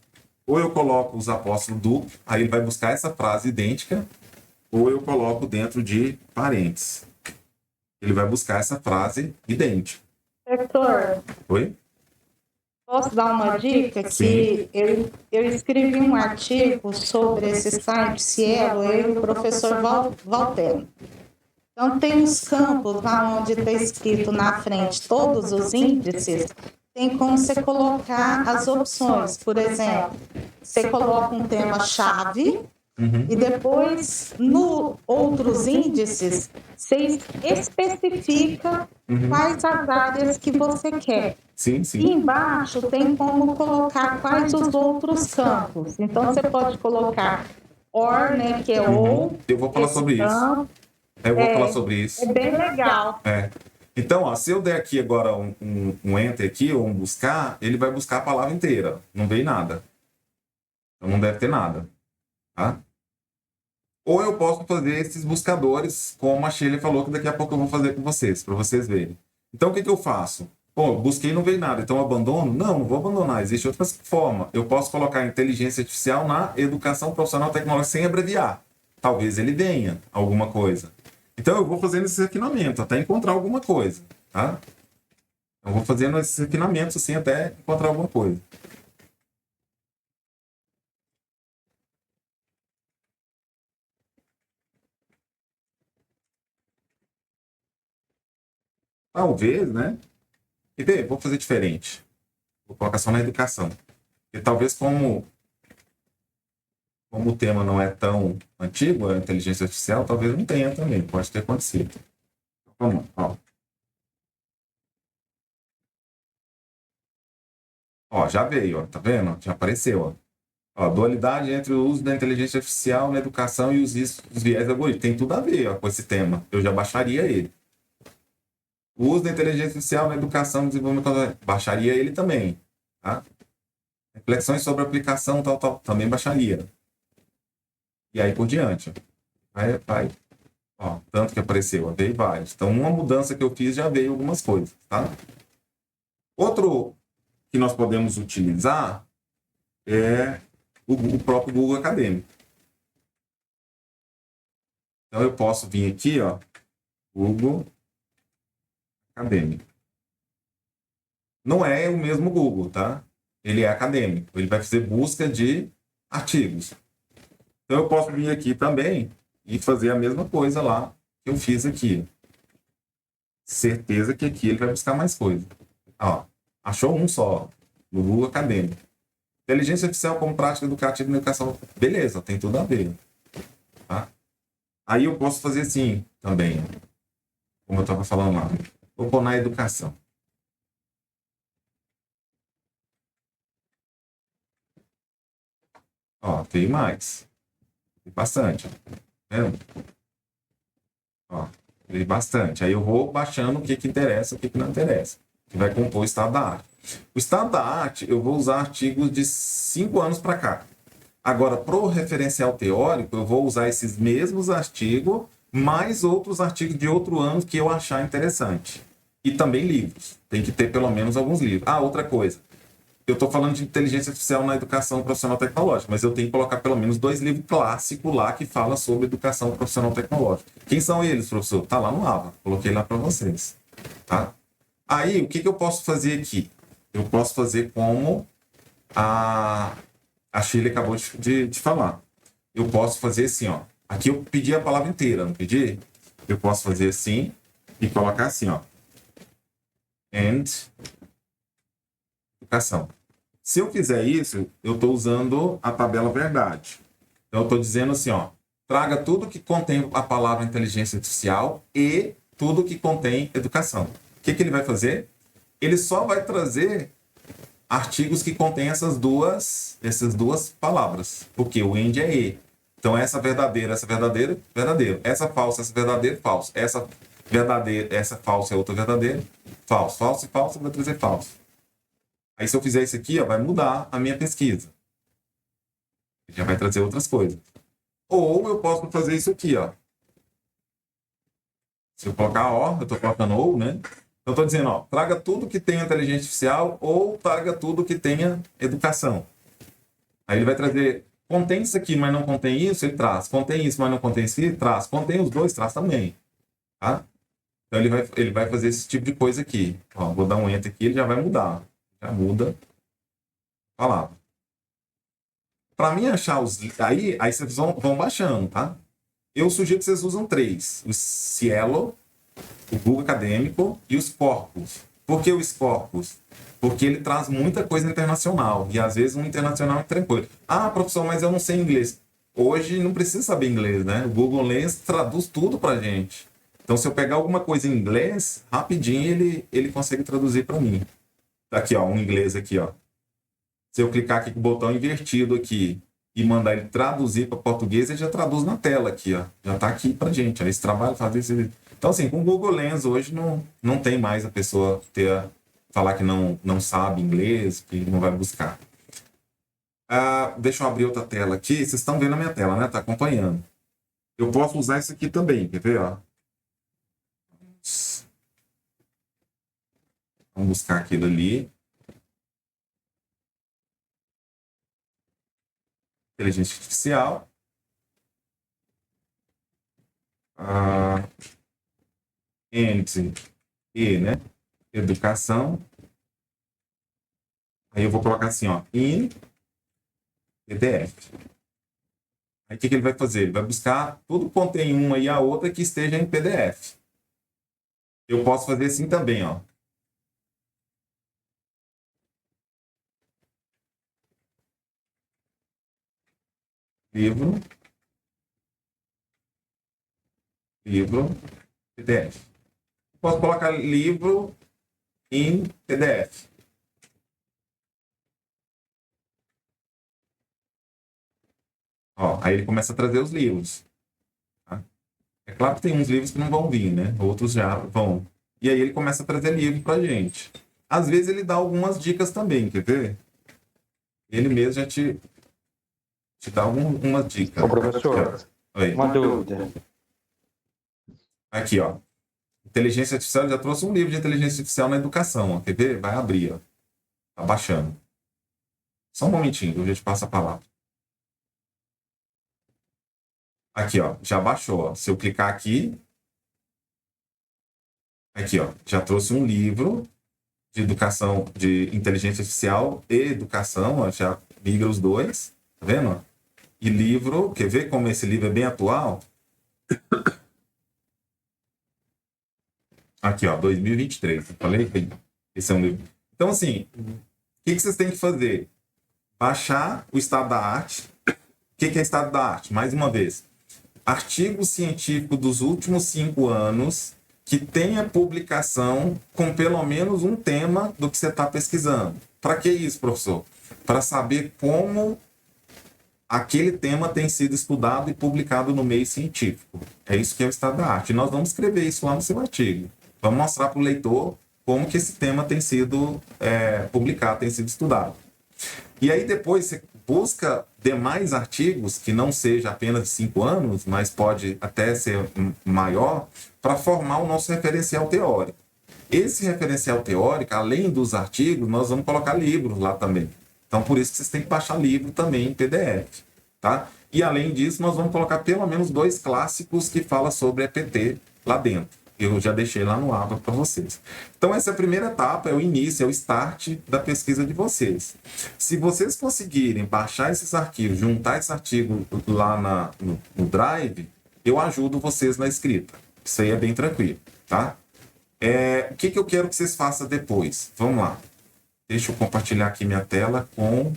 Ou eu coloco os apóstolos duplos, aí ele vai buscar essa frase idêntica, ou eu coloco dentro de parênteses. Ele vai buscar essa frase idêntica. Professor, Oi? posso dar uma dica? Sim. Que eu escrevi um artigo sobre esse site Cielo, eu e o professor Valter. Então, tem uns campos lá onde está escrito na frente todos os índices, tem como você colocar as opções. Por exemplo, você coloca um tema-chave e depois, no outros índices, você especifica quais as áreas que você quer. Sim, E sim. embaixo tem como colocar quais os outros campos. Então, você pode colocar or, né, que é ou, Eu vou falar esse sobre isso. campo. Eu vou falar sobre isso. É bem legal. É. Então, ó, se eu der aqui agora um enter aqui, ou um buscar, ele vai buscar a palavra inteira. Não veio nada. Então não deve ter nada. Tá? Ou eu posso fazer esses buscadores, como a Sheila falou, que daqui a pouco eu vou fazer com vocês, para vocês verem. Então, o que eu faço? Pô, busquei e não veio nada, então eu abandono? Não, não vou abandonar. Existe outra forma. Eu posso colocar inteligência artificial na educação profissional tecnológica sem abreviar. Talvez ele venha alguma coisa. Então, eu vou fazendo esse refinamento até encontrar alguma coisa. Tá? Eu vou fazendo esses refinamentos assim até encontrar alguma coisa. Talvez, né? E bem, vou fazer diferente. Vou colocar só na educação. E talvez como o tema não é tão antigo, a inteligência artificial, talvez não tenha também. Pode ter acontecido. Vamos, ó. Ó, já veio, ó. Tá vendo? Já apareceu, ó. Ó, dualidade entre o uso da inteligência artificial na educação e os viés algorítmicos. Tem tudo a ver, ó, com esse tema. Eu já baixaria ele. O uso da inteligência artificial na educação e desenvolvimento, baixaria ele também. Tá? Reflexões sobre aplicação, tal, também baixaria. E aí por diante. Vai. Ó, tanto que apareceu, ó, veio vários. Então, uma mudança que eu fiz já veio algumas coisas. Tá? Outro que nós podemos utilizar é o próprio Google Acadêmico. Então, eu posso vir aqui, ó, Google Acadêmico. Não é o mesmo Google, tá? Ele é acadêmico. Ele vai fazer busca de artigos. Então, eu posso vir aqui também e fazer a mesma coisa lá que eu fiz aqui. Certeza que aqui ele vai buscar mais coisa. Ó, achou um só, no Google Acadêmico. Inteligência artificial como prática educativa na educação. Beleza, tem tudo a ver. Tá? Aí eu posso fazer assim também, como eu estava falando lá. Vou pôr na educação. Ó, tem mais. Tem bastante. Tá vendo? Ó, tem bastante. Aí eu vou baixando o que interessa e o que não interessa. Que vai compor o estado da arte. O estado da arte, eu vou usar artigos de 5 anos para cá. Agora, para o referencial teórico, eu vou usar esses mesmos artigos, mais outros artigos de outro ano que eu achar interessante. E também livros. Tem que ter pelo menos alguns livros. Ah, outra coisa. Eu estou falando de inteligência artificial na educação profissional tecnológica, mas eu tenho que colocar pelo menos 2 livros clássicos lá que falam sobre educação profissional tecnológica. Quem são eles, professor? Tá lá no AVA. Coloquei lá para vocês. Tá? Aí, o que eu posso fazer aqui? Eu posso fazer como a Sheila acabou de falar. Eu posso fazer assim, ó. Aqui eu pedi a palavra inteira, não pedi? Eu posso fazer assim e colocar assim, ó. And educação. Se eu fizer isso, eu estou usando a tabela verdade. Então, eu estou dizendo assim, ó. Traga tudo que contém a palavra inteligência artificial e tudo que contém educação. O que ele vai fazer? Ele só vai trazer artigos que contêm essas duas palavras. Porque o end é e. Então, essa verdadeira, verdadeiro. Essa falsa, essa verdadeira, falso. Essa verdadeira, essa falsa é outra verdadeira, falso. Falso e falso vai trazer falso. Aí, se eu fizer isso aqui, ó, vai mudar a minha pesquisa. Já vai trazer outras coisas. Ou eu posso fazer isso aqui, ó. Se eu colocar ó, eu estou colocando ou, né? Então, eu estou dizendo, ó, traga tudo que tenha inteligência artificial ou traga tudo que tenha educação. Aí ele vai trazer, contém isso aqui, mas não contém isso, ele traz. Contém isso, mas não contém isso, ele traz. Contém os dois, traz também. Tá? Então, ele vai fazer esse tipo de coisa aqui. Ó, vou dar um enter aqui, ele já vai mudar. Já muda a palavra. Para mim achar os... Aí vocês vão baixando, tá? Eu sugiro que vocês usam 3. O Cielo, o Google Acadêmico e os Corpus. Por que os Corpus? Porque ele traz muita coisa internacional. E às vezes um internacional é tranquilo. Ah, professor, mas eu não sei inglês. Hoje não precisa saber inglês, né? O Google Lens traduz tudo pra gente. Então, se eu pegar alguma coisa em inglês, rapidinho ele consegue traduzir para mim. Tá aqui, ó, um inglês aqui, ó. Se eu clicar aqui com o botão invertido aqui e mandar ele traduzir para português, ele já traduz na tela aqui, ó. Já tá aqui pra gente, ó. Esse trabalho, fazer esse... Então, assim, com o Google Lens hoje não tem mais a pessoa falar que não sabe inglês, que não vai buscar. Deixa eu abrir outra tela aqui. Vocês estão vendo a minha tela, né? Tá acompanhando. Eu posso usar isso aqui também, quer ver, ó? Vamos buscar aquilo ali. Inteligência artificial. Né? Educação. Aí eu vou colocar assim, ó, in PDF. Aí o que ele vai fazer? Ele vai buscar tudo que contém uma e a outra que esteja em PDF. Eu posso fazer assim também, ó. Livro, PDF. Posso colocar livro em PDF. Ó, aí ele começa a trazer os livros. Tá? É claro que tem uns livros que não vão vir, né? Outros já vão. E aí ele começa a trazer livro pra gente. Às vezes ele dá algumas dicas também, quer ver? Ele mesmo já te dá algumas dicas. Ô, professor, Oi. uma dúvida. Aqui, ó. Inteligência artificial, já trouxe um livro de inteligência artificial na educação, ó. Quer ver? Vai abrir, ó. Tá baixando. Só um momentinho, eu já te passo a palavra. Aqui, ó, já baixou, ó. Se eu clicar aqui, ó, já trouxe um livro de educação, de inteligência artificial e educação, ó, já migra os dois, tá vendo? E livro, quer ver como esse livro é bem atual? Aqui, ó, 2023, eu falei que esse é um livro. Então, assim, o que vocês têm que fazer? Baixar o estado da arte. O que é estado da arte? Mais uma vez. Artigo científico dos últimos 5 anos que tenha publicação com pelo menos um tema do que você está pesquisando. Para que isso, professor? Para saber como aquele tema tem sido estudado e publicado no meio científico. É isso que é o estado da arte. E nós vamos escrever isso lá no seu artigo. Vamos mostrar para o leitor como que esse tema tem sido publicado, tem sido estudado. E aí depois você busca demais artigos, que não seja apenas de 5 anos, mas pode até ser maior, para formar o nosso referencial teórico. Esse referencial teórico, além dos artigos, nós vamos colocar livros lá também. Então, por isso que vocês têm que baixar livro também em PDF. Tá? E, além disso, nós vamos colocar pelo menos 2 clássicos que falam sobre EPT lá dentro. Eu já deixei lá no aba para vocês. Então, essa é a primeira etapa, é o início, é o start da pesquisa de vocês. Se vocês conseguirem baixar esses arquivos, juntar esse artigo lá no Drive, eu ajudo vocês na escrita. Isso aí é bem tranquilo, tá? O que eu quero que vocês façam depois? Vamos lá. Deixa eu compartilhar aqui minha tela com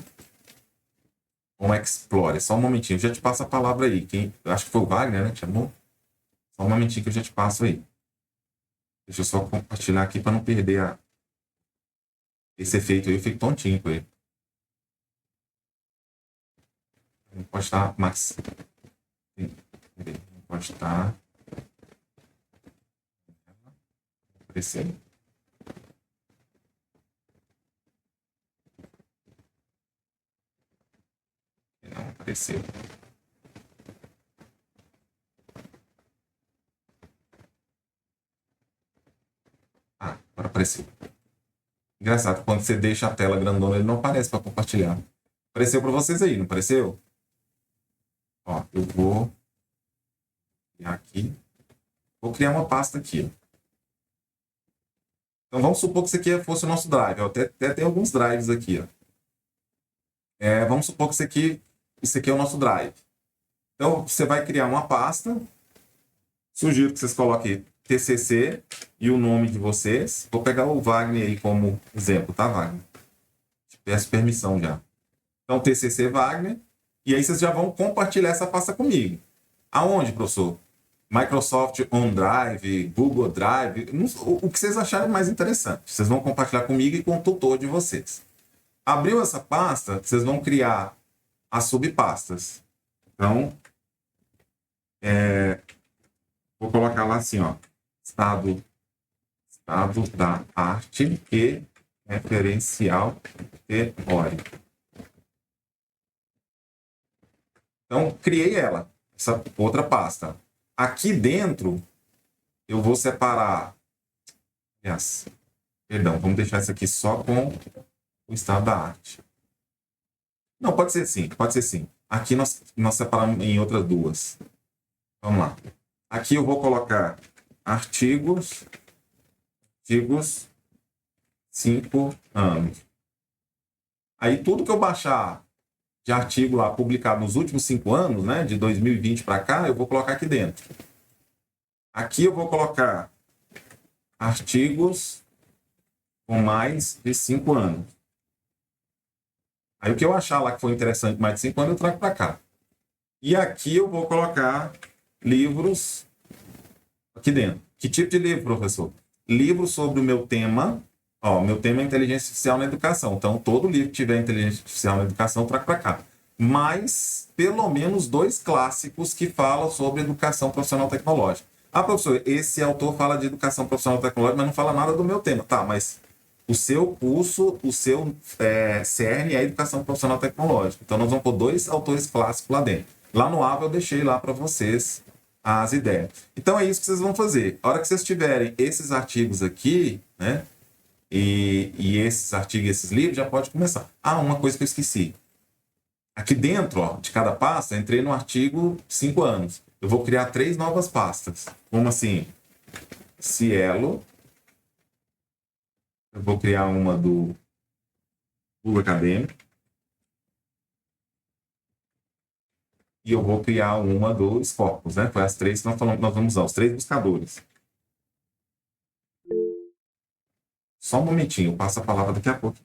o Explorer. Só um momentinho, eu já te passo a palavra aí. Acho que foi o Wagner, né? Te chamou? Só um momentinho que eu já te passo aí. Deixa eu só compartilhar aqui para não perder esse efeito aí. Eu fico tontinho com ele. Não pode estar, Max. Não pode estar. Aparecendo. Não apareceu. Agora apareceu. Engraçado, quando você deixa a tela grandona, ele não aparece para compartilhar. Apareceu para vocês aí, não apareceu? Ó, eu vou criar aqui. Vou criar uma pasta aqui, ó. Então vamos supor que isso aqui fosse o nosso drive. Ó. Até tem alguns drives aqui, ó. Vamos supor que isso aqui é o nosso drive. Então você vai criar uma pasta. Sugiro que vocês coloquem TCC e o nome de vocês. Vou pegar o Wagner aí como exemplo, tá, Wagner? Te peço permissão já. Então, TCC Wagner. E aí vocês já vão compartilhar essa pasta comigo. Aonde, professor? Microsoft OneDrive, Google Drive, o que vocês acharem mais interessante. Vocês vão compartilhar comigo e com o tutor de vocês. Abriu essa pasta, vocês vão criar as subpastas. Então, vou colocar lá assim, ó, estado da arte e referencial teórico. Então, criei ela, essa outra pasta. Aqui dentro, eu vou separar... Perdão, vamos deixar isso aqui só com o estado da arte. Não, pode ser sim, pode ser sim. Aqui nós separamos em outras duas. Vamos lá. Aqui eu vou colocar artigos 5 anos. Aí tudo que eu baixar de artigo lá publicado nos últimos 5 anos, né, de 2020 para cá, eu vou colocar aqui dentro. Aqui eu vou colocar artigos com mais de 5 anos. Aí o que eu achar lá que foi interessante mais de 5 anos, eu trago para cá. E aqui eu vou colocar livros aqui dentro. Que tipo de livro, professor? Livros sobre o meu tema. Ó, meu tema é inteligência artificial na educação. Então, todo livro que tiver inteligência artificial na educação, eu trago para cá. Mas, pelo menos 2 clássicos que falam sobre educação profissional tecnológica. Ah, professor, esse autor fala de educação profissional tecnológica, mas não fala nada do meu tema. Tá, mas o seu curso, o seu CERN é educação profissional tecnológica. Então, nós vamos pôr 2 autores clássicos lá dentro. Lá no AVA eu deixei lá para vocês as ideias. Então, é isso que vocês vão fazer. A hora que vocês tiverem esses artigos aqui, né? E esses artigos, esses livros, já pode começar. Ah, uma coisa que eu esqueci. Aqui dentro, ó, de cada pasta, eu entrei no artigo 5 anos. Eu vou criar 3 novas pastas. Como assim? Cielo. Eu vou criar uma do Google Acadêmico. E eu vou criar uma do Scopus, né? Foi as 3 que nós vamos usar, os 3 buscadores. Só um momentinho, eu passo a palavra daqui a pouco.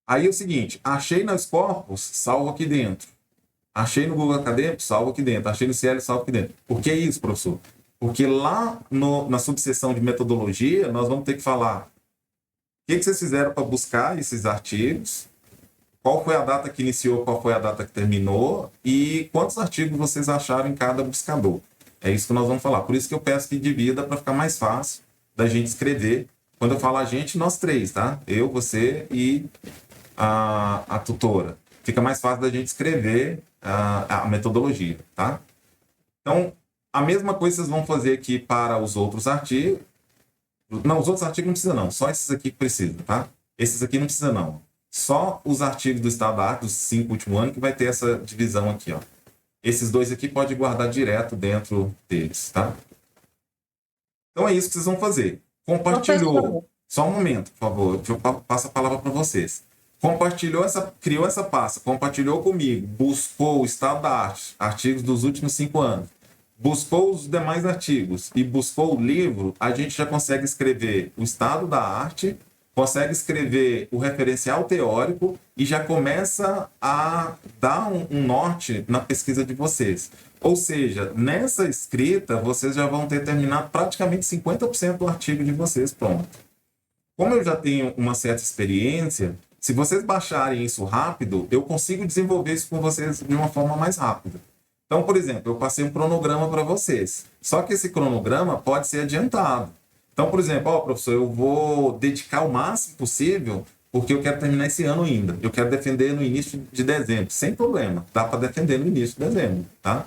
Aí é o seguinte, achei no Scopus, salvo aqui dentro. Achei no Google Acadêmico, salvo aqui dentro. Achei no CL, salvo aqui dentro. Por que isso, professor? Porque lá na subseção de metodologia, nós vamos ter que falar o que vocês fizeram para buscar esses artigos, qual foi a data que iniciou, qual foi a data que terminou e quantos artigos vocês acharam em cada buscador. É isso que nós vamos falar. Por isso que eu peço que divida para ficar mais fácil da gente escrever. Quando eu falo a gente, nós 3, tá? Eu, você e a tutora. Fica mais fácil da gente escrever a metodologia, tá? Então, a mesma coisa vocês vão fazer aqui para os outros artigos. Não, os outros artigos não precisam não, só esses aqui que precisam, tá? Esses aqui não precisam não. Só os artigos do estado da arte, dos 5 últimos anos, que vai ter essa divisão aqui, ó. Esses 2 aqui pode guardar direto dentro deles, tá? Então é isso que vocês vão fazer. Compartilhou. Só um momento, por favor. Eu passo a palavra para vocês. Criou essa pasta, compartilhou comigo, buscou o estado da arte, artigos dos últimos 5 anos, buscou os demais artigos e buscou o livro, a gente já consegue escrever o estado da arte, consegue escrever o referencial teórico e já começa a dar um norte na pesquisa de vocês. Ou seja, nessa escrita, vocês já vão ter terminado praticamente 50% do artigo de vocês pronto. Como eu já tenho uma certa experiência, se vocês baixarem isso rápido, eu consigo desenvolver isso com vocês de uma forma mais rápida. Então, por exemplo, eu passei um cronograma para vocês. Só que esse cronograma pode ser adiantado. Então, por exemplo, ó, professor, eu vou dedicar o máximo possível porque eu quero terminar esse ano ainda. Eu quero defender no início de dezembro. Sem problema. Dá para defender no início de dezembro, tá?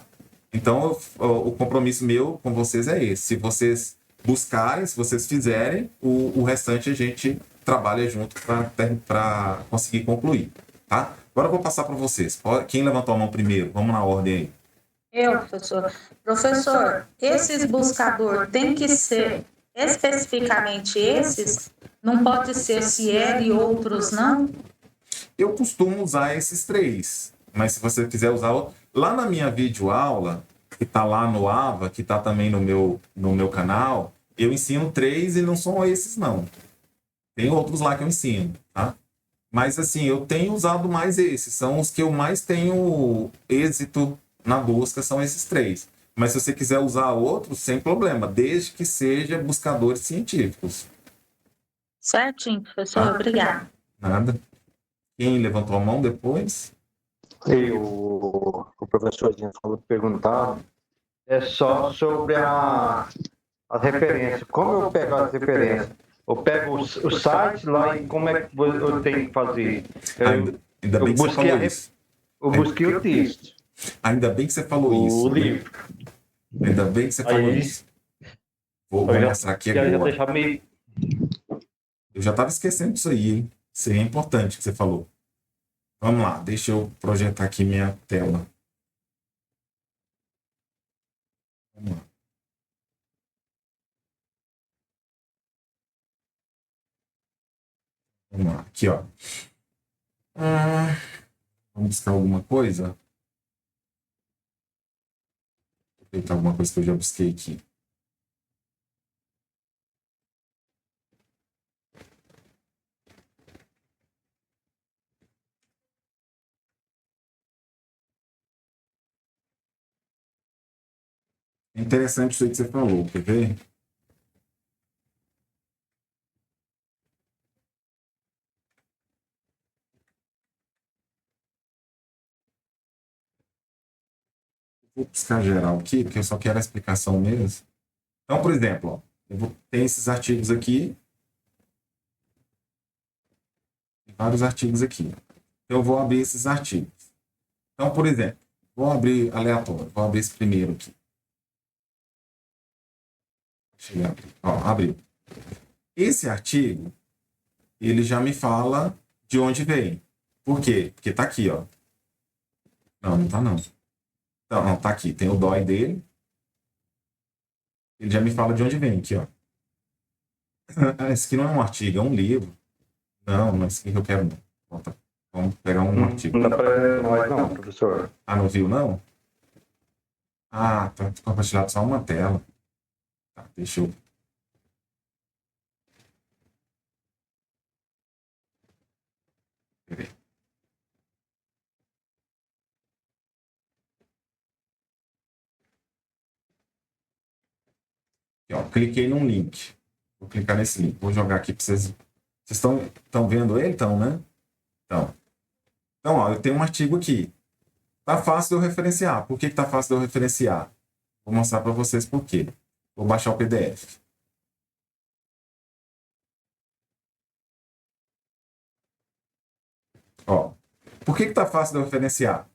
Então, o compromisso meu com vocês é esse. Se vocês buscarem, se vocês fizerem, o restante a gente trabalha junto para conseguir concluir, tá? Agora eu vou passar para vocês. Quem levantou a mão primeiro? Vamos na ordem aí. Eu, professor. Professor, esses buscadores têm que ser especificamente esses? Não pode ser Cielo e outros, não? Eu costumo usar esses 3, mas se você quiser usar outro... Lá na minha videoaula, que está lá no AVA, que está também no meu canal, eu ensino 3 e não são esses, não. Tem outros lá que eu ensino, tá? Mas, assim, eu tenho usado mais esses. São os que eu mais tenho êxito na busca, são esses 3. Mas se você quiser usar outros, sem problema, desde que seja buscadores científicos. Certinho, professor. Obrigada. Nada. Quem levantou a mão depois? E o professorzinho falou, perguntar, é só sobre as referências. Como eu pego as referências? Eu pego o site lá e como é que eu tenho que fazer? Ainda bem que você falou isso. Eu busquei o texto. Ainda bem que você falou isso. O livro. Ainda bem que você falou Aí, isso. Vou mostrar aqui já agora. deixar meio... Eu já estava esquecendo disso aí, hein? Isso aí é importante que você falou. Vamos lá, deixa eu projetar aqui minha tela. Vamos lá. Vamos lá, aqui, ó. Vamos buscar alguma coisa? Vou tentar alguma coisa que eu já busquei aqui. É interessante isso aí que você falou, quer ver? Vou buscar geral aqui, porque eu só quero a explicação mesmo. Então, por exemplo, ó, tem esses artigos aqui. Tem vários artigos aqui. Eu vou abrir esses artigos. Então, por exemplo, vou abrir aleatório. Vou abrir esse primeiro aqui. Deixa eu abrir. Ó, abriu. Esse artigo, ele já me fala de onde vem. Por quê? Porque tá aqui, ó. Não, não tá não. Não, tá aqui. Tem o DOI dele. Ele já me fala de onde vem aqui, ó. Esse aqui não é um artigo, é um livro. Não, não é isso que eu quero, não. Vamos pegar um artigo. Não dá para nós não, professor. Ah, não viu, não? Ah, tá compartilhado só uma tela. Tá, deixa eu... Peraí. Aqui, ó, cliquei num link. Vou clicar nesse link. Vou jogar aqui para vocês. Vocês estão vendo ele, então, né? Então, ó, eu tenho um artigo aqui. Tá fácil de eu referenciar. Por que tá fácil de eu referenciar? Vou mostrar para vocês por quê. Vou baixar o PDF. Ó, por que tá fácil de eu referenciar?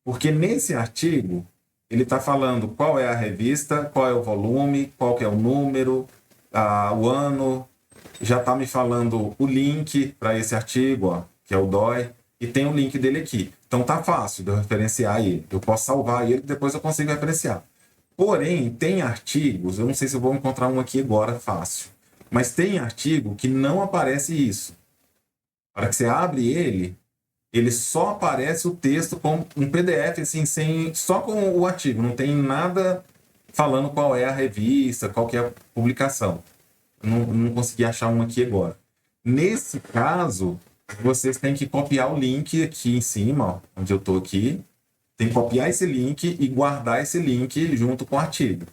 Porque nesse artigo, ele está falando qual é a revista, qual é o volume, qual que é o número, o ano. Já está me falando o link para esse artigo, ó, que é o DOI. E tem o link dele aqui. Então tá fácil de eu referenciar ele. Eu posso salvar ele e depois eu consigo referenciar. Porém, tem artigos, eu não sei se eu vou encontrar um aqui agora fácil, mas tem artigo que não aparece isso. Na hora que você abre ele só aparece o texto com um PDF, assim, só com o artigo. Não tem nada falando qual é a revista, qual que é a publicação. Não consegui achar um aqui agora. Nesse caso, vocês têm que copiar o link aqui em cima, ó, onde eu estou aqui. Tem que copiar esse link e guardar esse link junto com o artigo.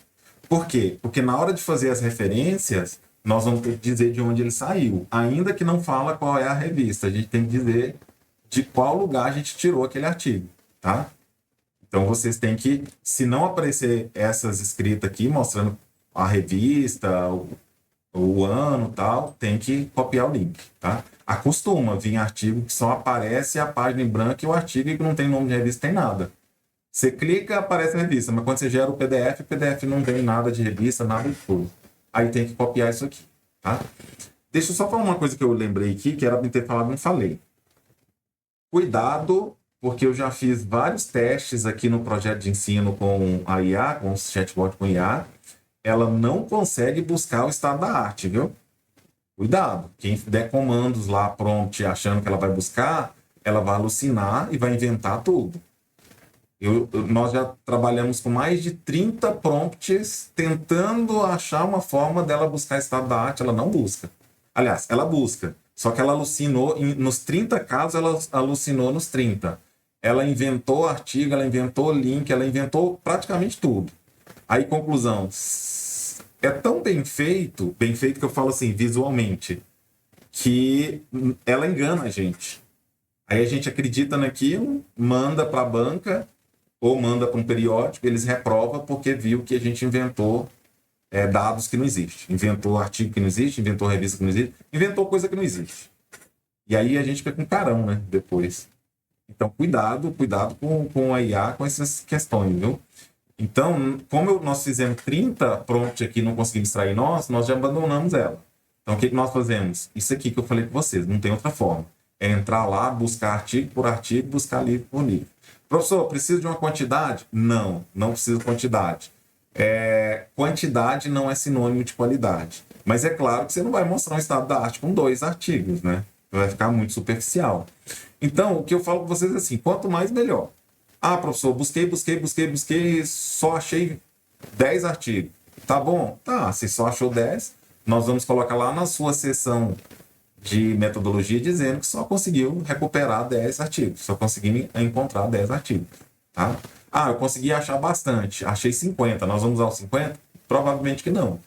Por quê? Porque na hora de fazer as referências, nós vamos ter que dizer de onde ele saiu. Ainda que não fala qual é a revista, a gente tem que dizer de qual lugar a gente tirou aquele artigo, tá? Então vocês têm que, se não aparecer essas escritas aqui, mostrando a revista, o ano e tal, tem que copiar o link, tá? Acostuma vir artigo que só aparece a página em branco e o artigo que não tem nome de revista, tem nada. Você clica, aparece a revista, mas quando você gera o PDF não tem nada de revista, nada de tudo. Aí tem que copiar isso aqui, tá? Deixa eu só falar uma coisa que eu lembrei aqui, que era para ter falado, não falei. Cuidado, porque eu já fiz vários testes aqui no projeto de ensino com a IA, com o chatbot com IA. Ela não consegue buscar o estado da arte, viu? Cuidado. Quem der comandos lá, prompt, achando que ela vai buscar, ela vai alucinar e vai inventar tudo. Nós já trabalhamos com mais de 30 prompts tentando achar uma forma dela buscar estado da arte. Ela não busca. Aliás, ela busca. Só que ela alucinou, nos 30 casos, ela alucinou nos 30. Ela inventou artigo, ela inventou link, ela inventou praticamente tudo. Aí, conclusão, é tão bem feito que eu falo assim, visualmente, que ela engana a gente. Aí a gente acredita naquilo, manda para a banca ou manda para um periódico, eles reprovam porque viu que a gente inventou dados que não existem. Inventou artigo que não existe, inventou revista que não existe, inventou coisa que não existe. E aí a gente fica com carão, né? Depois. Então, cuidado com a IA, com essas questões, viu? Então, como nós fizemos 30 prompts aqui e não conseguimos extrair nós já abandonamos ela. Então, o que nós fazemos? Isso aqui que eu falei com vocês, não tem outra forma. É entrar lá, buscar artigo por artigo, buscar livro por livro. Professor, precisa de uma quantidade? Não precisa de quantidade. Quantidade não é sinônimo de qualidade. Mas é claro que você não vai mostrar um estado da arte com 2 artigos, né? Vai ficar muito superficial. Então, o que eu falo com vocês é assim, quanto mais, melhor. Ah, professor, busquei, só achei 10 artigos. Tá bom? Tá, se só achou 10, nós vamos colocar lá na sua seção de metodologia dizendo que só conseguiu recuperar 10 artigos, só consegui encontrar 10 artigos. Tá? Ah, eu consegui achar bastante, achei 50, nós vamos usar os 50? Provavelmente que não. O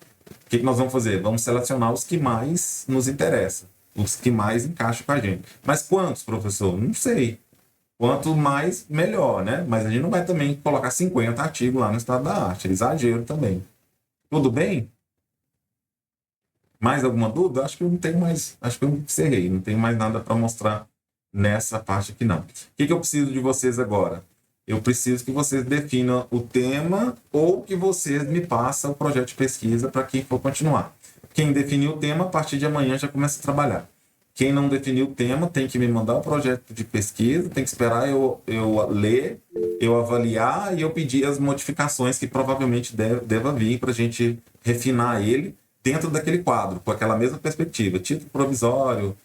que nós vamos fazer? Vamos selecionar os que mais nos interessam, os que mais encaixam com a gente. Mas quantos, professor? Não sei. Quanto mais, melhor, né? Mas a gente não vai também colocar 50 artigos lá no estado da arte, é exagero também. Tudo bem? Mais alguma dúvida? Acho que eu não tenho mais, acho que eu encerrei, não tenho mais nada para mostrar nessa parte aqui não. O que eu preciso de vocês agora? Eu preciso que vocês definam o tema ou que vocês me passem o projeto de pesquisa para quem for continuar. Quem definir o tema, a partir de amanhã já começa a trabalhar. Quem não definiu o tema tem que me mandar o projeto de pesquisa, tem que esperar eu ler, eu avaliar e eu pedir as modificações que provavelmente deva vir para a gente refinar ele dentro daquele quadro, com aquela mesma perspectiva. Título provisório,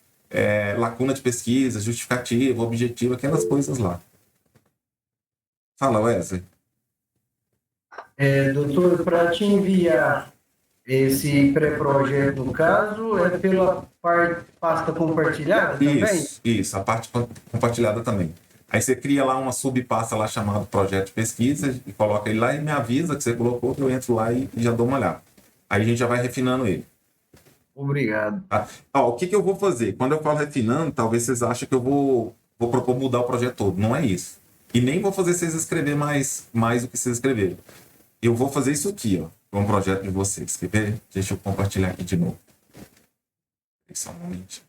lacuna de pesquisa, justificativa, objetivo, aquelas coisas lá. Fala, Wesley. Doutor, para te enviar esse pré-projeto, no caso, é pela pasta compartilhada também? Isso, a parte compartilhada também. Aí você cria lá uma subpasta lá chamada projeto de pesquisa e coloca ele lá e me avisa que você colocou, que eu entro lá e já dou uma olhada. Aí a gente já vai refinando ele. Obrigado. Tá? O que eu vou fazer? Quando eu falo refinando, talvez vocês achem que eu vou propor mudar o projeto todo. Não é isso. E nem vou fazer vocês escrever mais do que vocês escreveram. Eu vou fazer isso aqui, ó. Um projeto de vocês. Quer ver? Deixa eu compartilhar aqui de novo. Só um momento.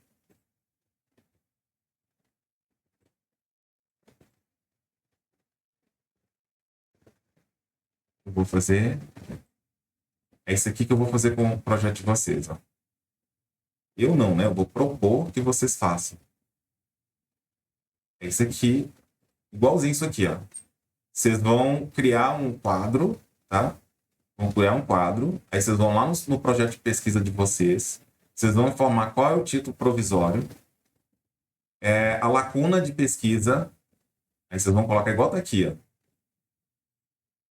Eu vou fazer... É isso aqui que eu vou fazer com o projeto de vocês, ó. Eu não, né? Eu vou propor que vocês façam. É isso aqui, igualzinho isso aqui, ó. Vocês vão criar um quadro, tá? Vão criar um quadro, aí vocês vão lá no projeto de pesquisa de vocês, vocês vão informar qual é o título provisório, a lacuna de pesquisa, aí vocês vão colocar igual tá aqui, ó.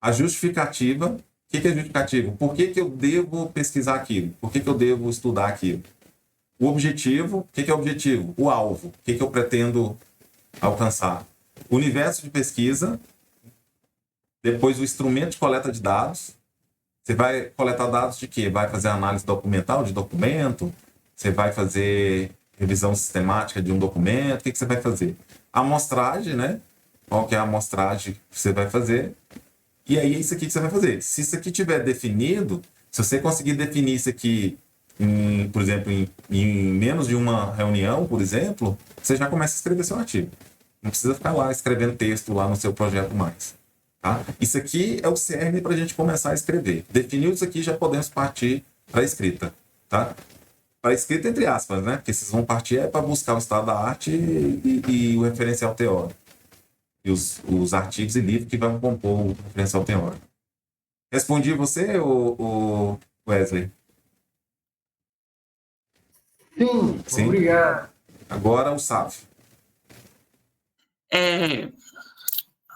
A justificativa, o que é justificativo? Por que eu devo pesquisar aquilo? Por que eu devo estudar aquilo? O objetivo, o que é o objetivo? O alvo, o que eu pretendo alcançar? O universo de pesquisa, depois o instrumento de coleta de dados. Você vai coletar dados de quê? Vai fazer análise documental de documento? Você vai fazer revisão sistemática de um documento? O que você vai fazer? A amostragem, né? Qual que é a amostragem que você vai fazer? E aí é isso aqui que você vai fazer. Se isso aqui tiver definido, se você conseguir definir isso aqui, por exemplo, em menos de uma reunião, por exemplo, você já começa a escrever seu artigo. Não precisa ficar lá escrevendo texto lá no seu projeto mais. Tá? Isso aqui é o cerne para a gente começar a escrever. Definiu isso aqui, já podemos partir para a escrita. Tá? Para a escrita, entre aspas, né? Porque vocês vão partir para buscar o estado da arte e o referencial teórico. E os artigos e livros que vão compor o referencial teórico. Respondi você, ou Wesley? Sim, obrigado. Agora o Saf.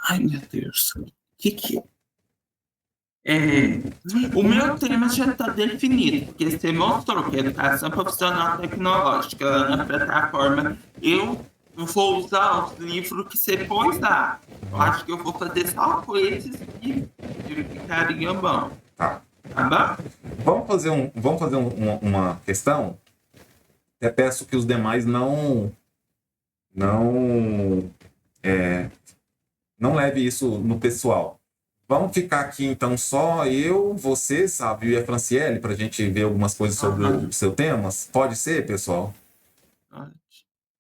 Ai, meu Deus. O que o meu tema já está definido, porque você mostrou que a educação profissional tecnológica na plataforma, eu não vou usar os livros que você pôs lá. Eu acho que eu vou fazer só com esses que ficaria bom. Tá. Tá bom? Vamos fazer uma questão. Eu peço que os demais não leve isso no pessoal. Vamos ficar aqui, então, só eu, você, Sábio e a Franciele, para a gente ver algumas coisas sobre o seu tema? Pode ser, pessoal?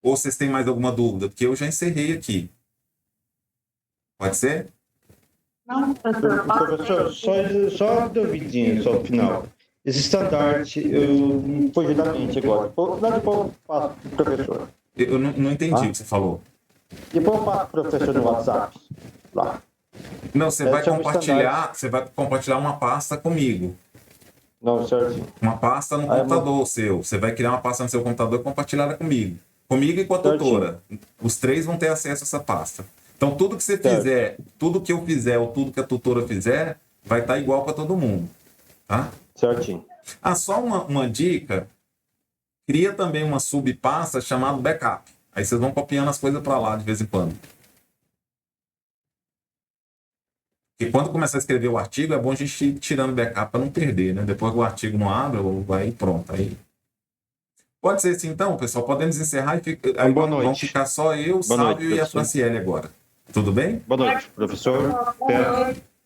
Ou vocês têm mais alguma dúvida? Porque eu já encerrei aqui. Pode ser? Não, Professor, só duvidinha, só no final. Esse estandarte, eu fugi da mente agora. Depois eu passo pro professor. Eu não entendi o que você falou. Depois eu passo pro professor no WhatsApp. Lá. Não, você vai compartilhar uma pasta comigo. Não, certo. Uma pasta no computador seu. Você vai criar uma pasta no seu computador e compartilhar ela comigo. Comigo e com a tutora. Os três vão ter acesso a essa pasta. Então, tudo que você fizer, tudo que eu fizer ou tudo que a tutora fizer, vai estar igual para todo mundo. Tá? Certinho. Só uma dica. Cria também uma subpasta chamada backup. Aí vocês vão copiando as coisas para lá de vez em quando. Porque quando começar a escrever o artigo, é bom a gente ir tirando backup para não perder, né? Depois que o artigo não abre, vai pronto. Aí... Pode ser assim, então, pessoal. Podemos encerrar e aí boa noite. Vão ficar só eu, o Sábio e a Franciele agora. Tudo bem? Boa noite, professor.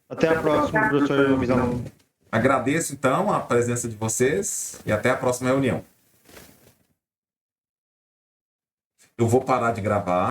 Até a próxima, professor Visão. Agradeço, então, a presença de vocês e até a próxima reunião. Eu vou parar de gravar.